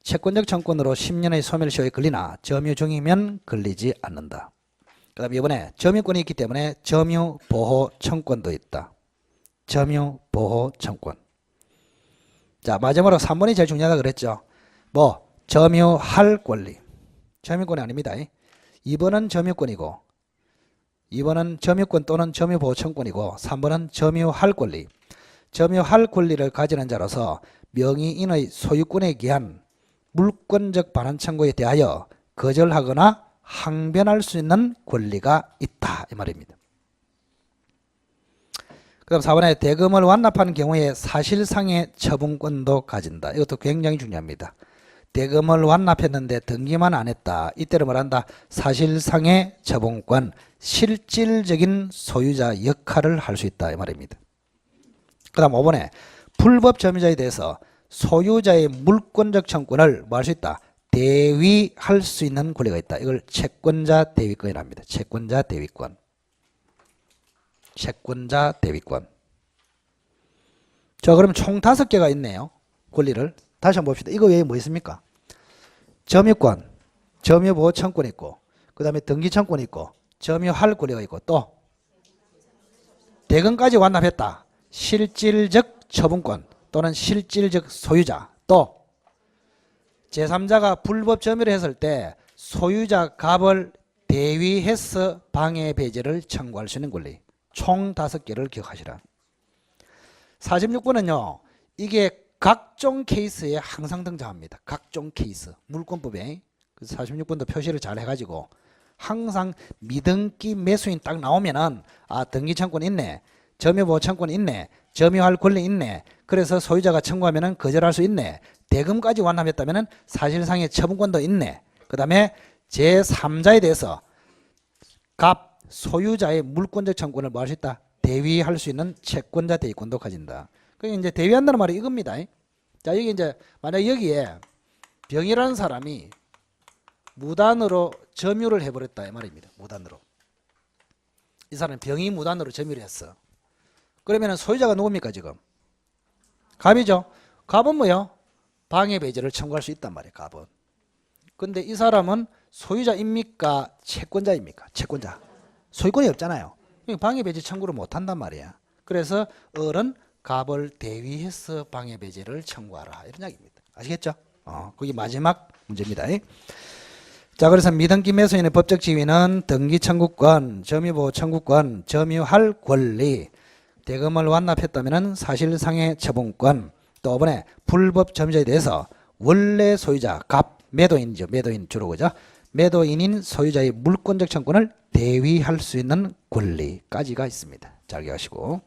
채권적 청구권으로 10년의 소멸시효에 걸리나 점유 중이면 걸리지 않는다. 그 다음에 이번에 점유권이 있기 때문에 점유보호 청구권도 있다. 점유보호 청구권. 자, 마지막으로 3번이 제일 중요하다 그랬죠. 뭐 점유할 권리. 점유권이 아닙니다. 2번은 점유권이고 2번은 점유권 또는 점유보호 청구권이고 3번은 점유할 권리. 점유할 권리를 가지는 자로서 명의인의 소유권에 기한 물권적 반환 청구에 대하여 거절하거나 항변할 수 있는 권리가 있다 이 말입니다. 그 다음 4번에 대금을 완납하는 경우에 사실상의 처분권도 가진다. 이것도 굉장히 중요합니다. 대금을 완납했는데 등기만 안 했다. 이때를 말한다. 사실상의 처분권, 실질적인 소유자 역할을 할 수 있다 이 말입니다. 그 다음 5번에 불법 점유자에 대해서 소유자의 물권적 청구권을 뭐 할 수 있다? 대위할 수 있는 권리가 있다. 이걸 채권자 대위권이라 합니다. 채권자 대위권. 채권자 대위권. 자, 그럼 총 5개가 있네요. 권리를. 다시 한번 봅시다. 이거 외에 뭐 있습니까? 점유권, 점유보호 청구권 있고, 그 다음에 등기청구권 있고, 점유할 권리가 있고, 또 대금까지 완납했다. 실질적 처분권 또는 실질적 소유자, 또 제3자가 불법 점유를 했을 때 소유자 갑을 대위해서 방해 배제를 청구할 수 있는 권리. 총 5개를 기억하시라. 46번은요. 이게 각종 케이스에 항상 등장합니다. 각종 케이스. 물권법에. 그래서 46번도 표시를 잘 해가지고 항상 미등기 매수인 딱 나오면은 등기청구권 있네. 점유보호 청구권 있네. 점유할 권리 있네. 그래서 소유자가 청구하면은 거절할 수 있네. 대금까지 완납했다면은 사실상의 처분권도 있네. 그 다음에 제3자에 대해서 갑 소유자의 물권적 청구권을 뭐 할 수 있다? 대위할 수 있는 채권자 대위권도 가진다. 그러니까 이제 대위한다는 말이 이겁니다. 자, 여기 이제 만약 여기에 병이라는 사람이 무단으로 점유를 해버렸다 이 말입니다. 무단으로. 이 사람은 병이 무단으로 점유를 했어. 그러면 소유자가 누굽니까 지금? 갑이죠. 갑은 뭐요? 방해 배제를 청구할 수 있단 말이에요. 갑은. 근데 이 사람은 소유자입니까? 채권자입니까? 채권자. 소유권이 없잖아요. 방해 배제 청구를 못 한단 말이야. 그래서 을은 갑을 대위해서 방해 배제를 청구하라 이런 이야기입니다. 아시겠죠? 그게 마지막 문제입니다. 자, 그래서 미등기 매수인의 법적 지위는 등기 청구권, 점유보호 청구권, 점유할 권리, 대금을 완납했다면 사실상의 처분권, 또 이번에 불법 점유자에 대해서 원래 소유자, 갑, 매도인이죠. 매도인 주로 그죠? 매도인인 소유자의 물권적 청구권을 대위할 수 있는 권리까지가 있습니다. 잘 기억하시고.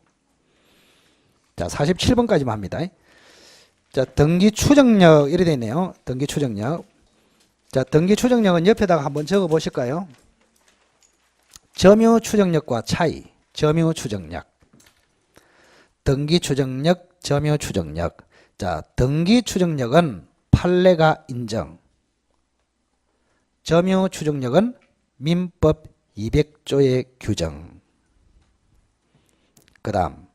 자, 47번까지만 합니다. 자, 등기 추정력 이렇게 되어 있네요. 등기 추정력. 자, 등기 추정력은 옆에다가 한번 적어 보실까요? 점유 추정력과 차이. 점유 추정력. 등기 추정력, 점유 추정력. 자, 등기 추정력은 판례가 인정. 점유 추정력은 민법 200조의 규정. 그 다음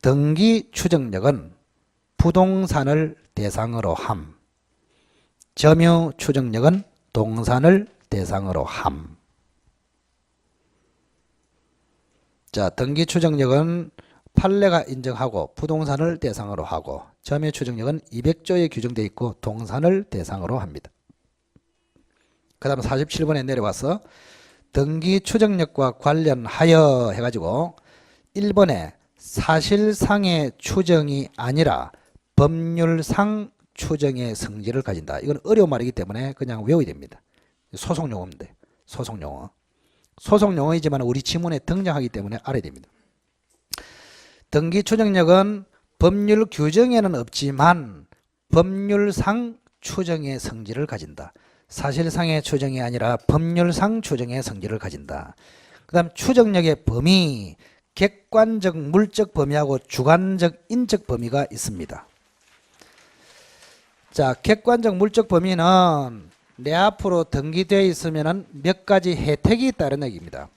등기 추정력은 부동산을 대상으로 함. 점유 추정력은 동산을 대상으로 함. 자, 등기 추정력은 판례가 인정하고 부동산을 대상으로 하고 점유 추정력은 200조에 규정되어 있고 동산을 대상으로 합니다. 그 다음 47번에 내려와서 등기 추정력과 관련하여 해가지고 1번에 사실상의 추정이 아니라 법률상 추정의 성질을 가진다. 이건 어려운 말이기 때문에 그냥 외워야 됩니다. 소송용어인데 소송용어. 소송용어이지만 우리 지문에 등장하기 때문에 알아야 됩니다. 등기 추정력은 법률 규정에는 없지만 법률상 추정의 성질을 가진다. 사실상의 추정이 아니라 법률상 추정의 성질을 가진다. 그 다음 추정력의 범위, 객관적 물적 범위하고 주관적 인적 범위가 있습니다. 자, 객관적 물적 범위는 내 앞으로 등기되어 있으면 몇 가지 혜택이 있다는 얘기입니다.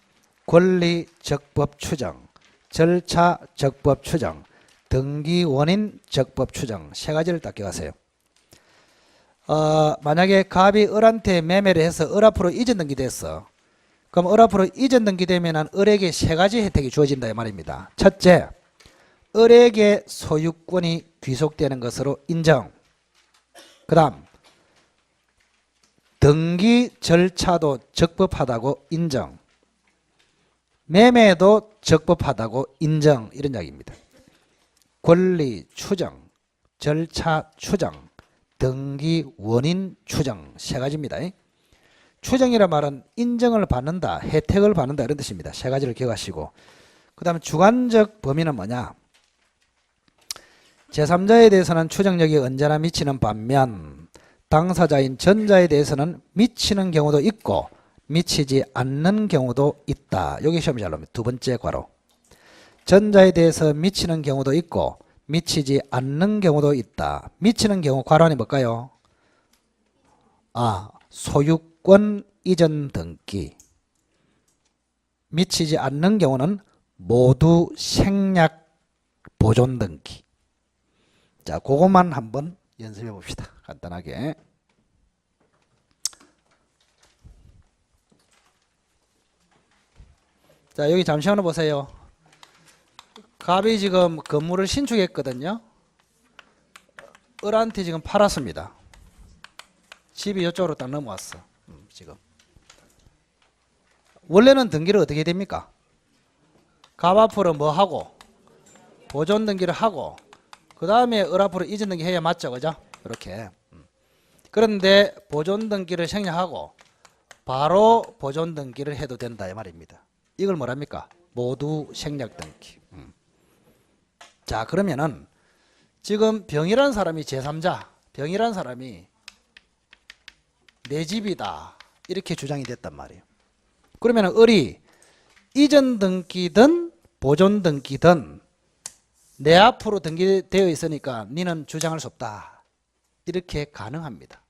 권리 적법 추정, 절차 적법 추정, 등기 원인 적법 추정 세 가지를 딱 기억하세요. 만약에 갑이 을한테 매매를 해서 을 앞으로 이전 등기됐어. 그럼 을 앞으로 이전 등기되면 을에게 세 가지 혜택이 주어진다 이 말입니다. 첫째, 을에게 소유권이 귀속되는 것으로 인정. 그 다음 등기 절차도 적법하다고 인정. 매매도 적법하다고 인정. 이런 이야기입니다. 권리 추정, 절차 추정, 등기 원인 추정 세 가지입니다. 추정이란 말은 인정을 받는다, 혜택을 받는다 이런 뜻입니다. 세 가지를 기억하시고 그 다음에 주관적 범위는 뭐냐? 제3자에 대해서는 추정력이 언제나 미치는 반면 당사자인 전자에 대해서는 미치는 경우도 있고 미치지 않는 경우도 있다. 여기 시험이 잘 나옵니다. 두 번째 괄호. 전자에 대해서 미치는 경우도 있고 미치지 않는 경우도 있다. 미치는 경우 괄호 안에 뭘까요? 소유권 이전 등기. 미치지 않는 경우는 모두 생략 보존 등기. 자, 그것만 한번 연습해 봅시다. 간단하게. 자, 여기 잠시만 보세요. 갑이 지금 건물을 신축했거든요. 을한테 지금 팔았습니다. 집이 이쪽으로 딱 넘어왔어. 지금. 원래는 등기를 어떻게 됩니까? 갑 앞으로 뭐 하고? 보존 등기를 하고 그 다음에 을 앞으로 이전 등기 해야 맞죠? 그죠? 이렇게. 그런데 보존 등기를 생략하고 바로 보존 등기를 해도 된다 이 말입니다. 이걸 뭐랍니까? 모두 생략 등기. 자, 그러면은 지금 병이라는 사람이 제3자, 병이라는 사람이 내 집이다 이렇게 주장이 됐단 말이에요. 그러면은 을이 이전 등기든 보존 등기든 내 앞으로 등기되어 있으니까 니는 주장할 수 없다 이렇게 가능합니다.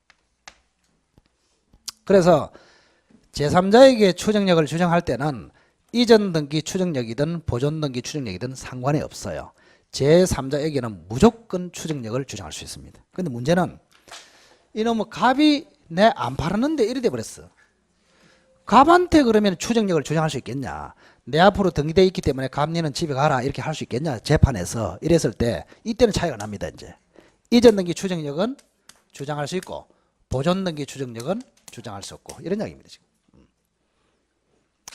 그래서 제3자에게 추정력을 주장할 때는 이전 등기 추정력이든 보존 등기 추정력이든 상관이 없어요. 제3자에게는 무조건 추정력을 주장할 수 있습니다. 근데 문제는 이놈의 갑이 내 안 팔았는데 이래 돼 버렸어. 갑한테 그러면 추정력을 주장할 수 있겠냐? 내 앞으로 등기되어 있기 때문에 갑 니는 집에 가라 이렇게 할 수 있겠냐? 재판에서 이랬을 때 이때는 차이가 납니다. 이제 이전 등기 추정력은 주장할 수 있고 보존 등기 추정력은 주장할 수 없고 이런 이야기입니다. 지금.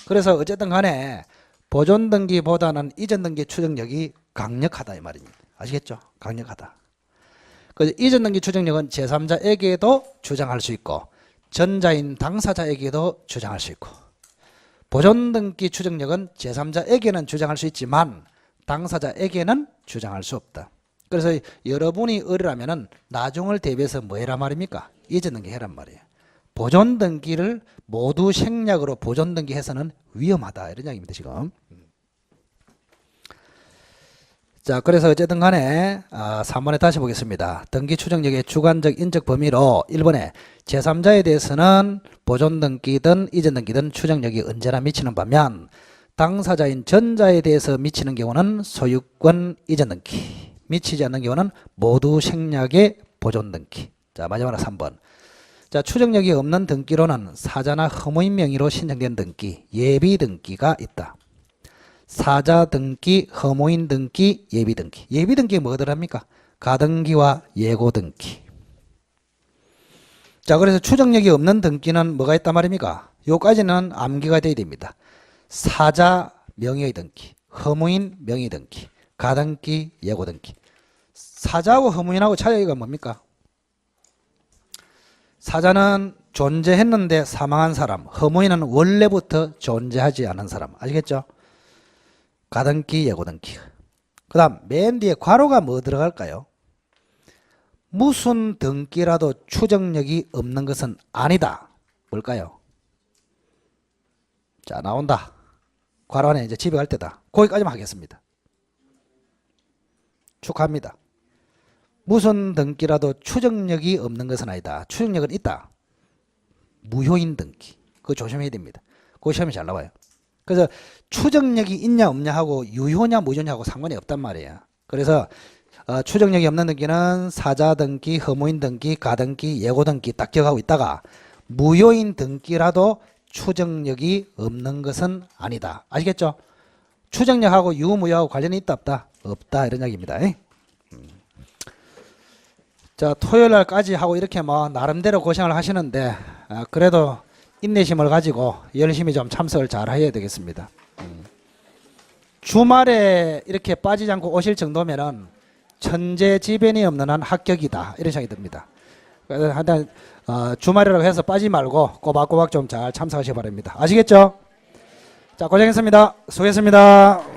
그래서 어쨌든 간에 보존 등기보다는 이전 등기 추정력이 강력하다 이 말입니다. 아시겠죠? 강력하다. 그래서 이전 등기 추정력은 제3자에게도 주장할 수 있고 전자인 당사자에게도 주장할 수 있고 보존 등기 추정력은 제3자에게는 주장할 수 있지만 당사자에게는 주장할 수 없다. 그래서 여러분이 을이라면은 나중을 대비해서 뭐 해란 말입니까? 이전 등기 해란 말이에요. 보존 등기를 모두 생략으로 보존 등기해서는 위험하다 이런 이야기입니다. 지금. 자, 그래서 어쨌든 간에 3번에 다시 보겠습니다. 등기 추정력의 주관적 인적 범위로 1번에 제3자에 대해서는 보존 등기든 이전 등기든 추정력이 언제나 미치는 반면 당사자인 전자에 대해서 미치는 경우는 소유권 이전 등기, 미치지 않는 경우는 모두 생략의 보존 등기. 자, 마지막으로 3번. 자, 추정력이 없는 등기로는 사자나 허무인 명의로 신청된 등기, 예비 등기가 있다. 사자 등기, 허무인 등기, 예비 등기. 예비 등기 뭐가 들어갑니까? 가등기와 예고 등기. 자, 그래서 추정력이 없는 등기는 뭐가 있단 말입니까? 요까지는 암기가 돼야 됩니다. 사자 명의의 등기, 허무인 명의 등기, 가등기, 예고 등기. 사자하고 허무인하고 차이가 뭡니까? 사자는 존재했는데 사망한 사람, 허무인은 원래부터 존재하지 않은 사람. 아시겠죠? 가등기, 예고 등기. 그 다음 맨 뒤에 괄호가 뭐 들어갈까요? 무슨 등기라도 추정력이 없는 것은 아니다. 뭘까요? 자, 나온다. 괄호 안에 이제 집에 갈 때다. 거기까지만 하겠습니다. 축하합니다. 무슨 등기라도 추정력이 없는 것은 아니다. 추정력은 있다. 무효인 등기. 그거 조심해야 됩니다. 그거 시험에 잘 나와요. 그래서 추정력이 있냐 없냐 하고 유효냐 무효냐하고 상관이 없단 말이에요. 그래서 추정력이 없는 등기는 사자 등기, 허무인 등기, 가등기, 예고 등기 딱 기억하고 있다가 무효인 등기라도 추정력이 없는 것은 아니다. 아시겠죠? 추정력하고 유무효하고 관련이 있다 없다? 없다 이런 이야기입니다. 자, 토요일 날까지 하고 이렇게 뭐 나름대로 고생을 하시는데 그래도 인내심을 가지고 열심히 좀 참석을 잘 해야 되겠습니다. 주말에 이렇게 빠지지 않고 오실 정도면은 천재지변이 없는 한 합격이다 이런 생각이 듭니다. 그래서 하여튼 주말이라고 해서 빠지지 말고 꼬박꼬박 좀 잘 참석하시기 바랍니다. 아시겠죠? 자, 고생했습니다. 수고했습니다.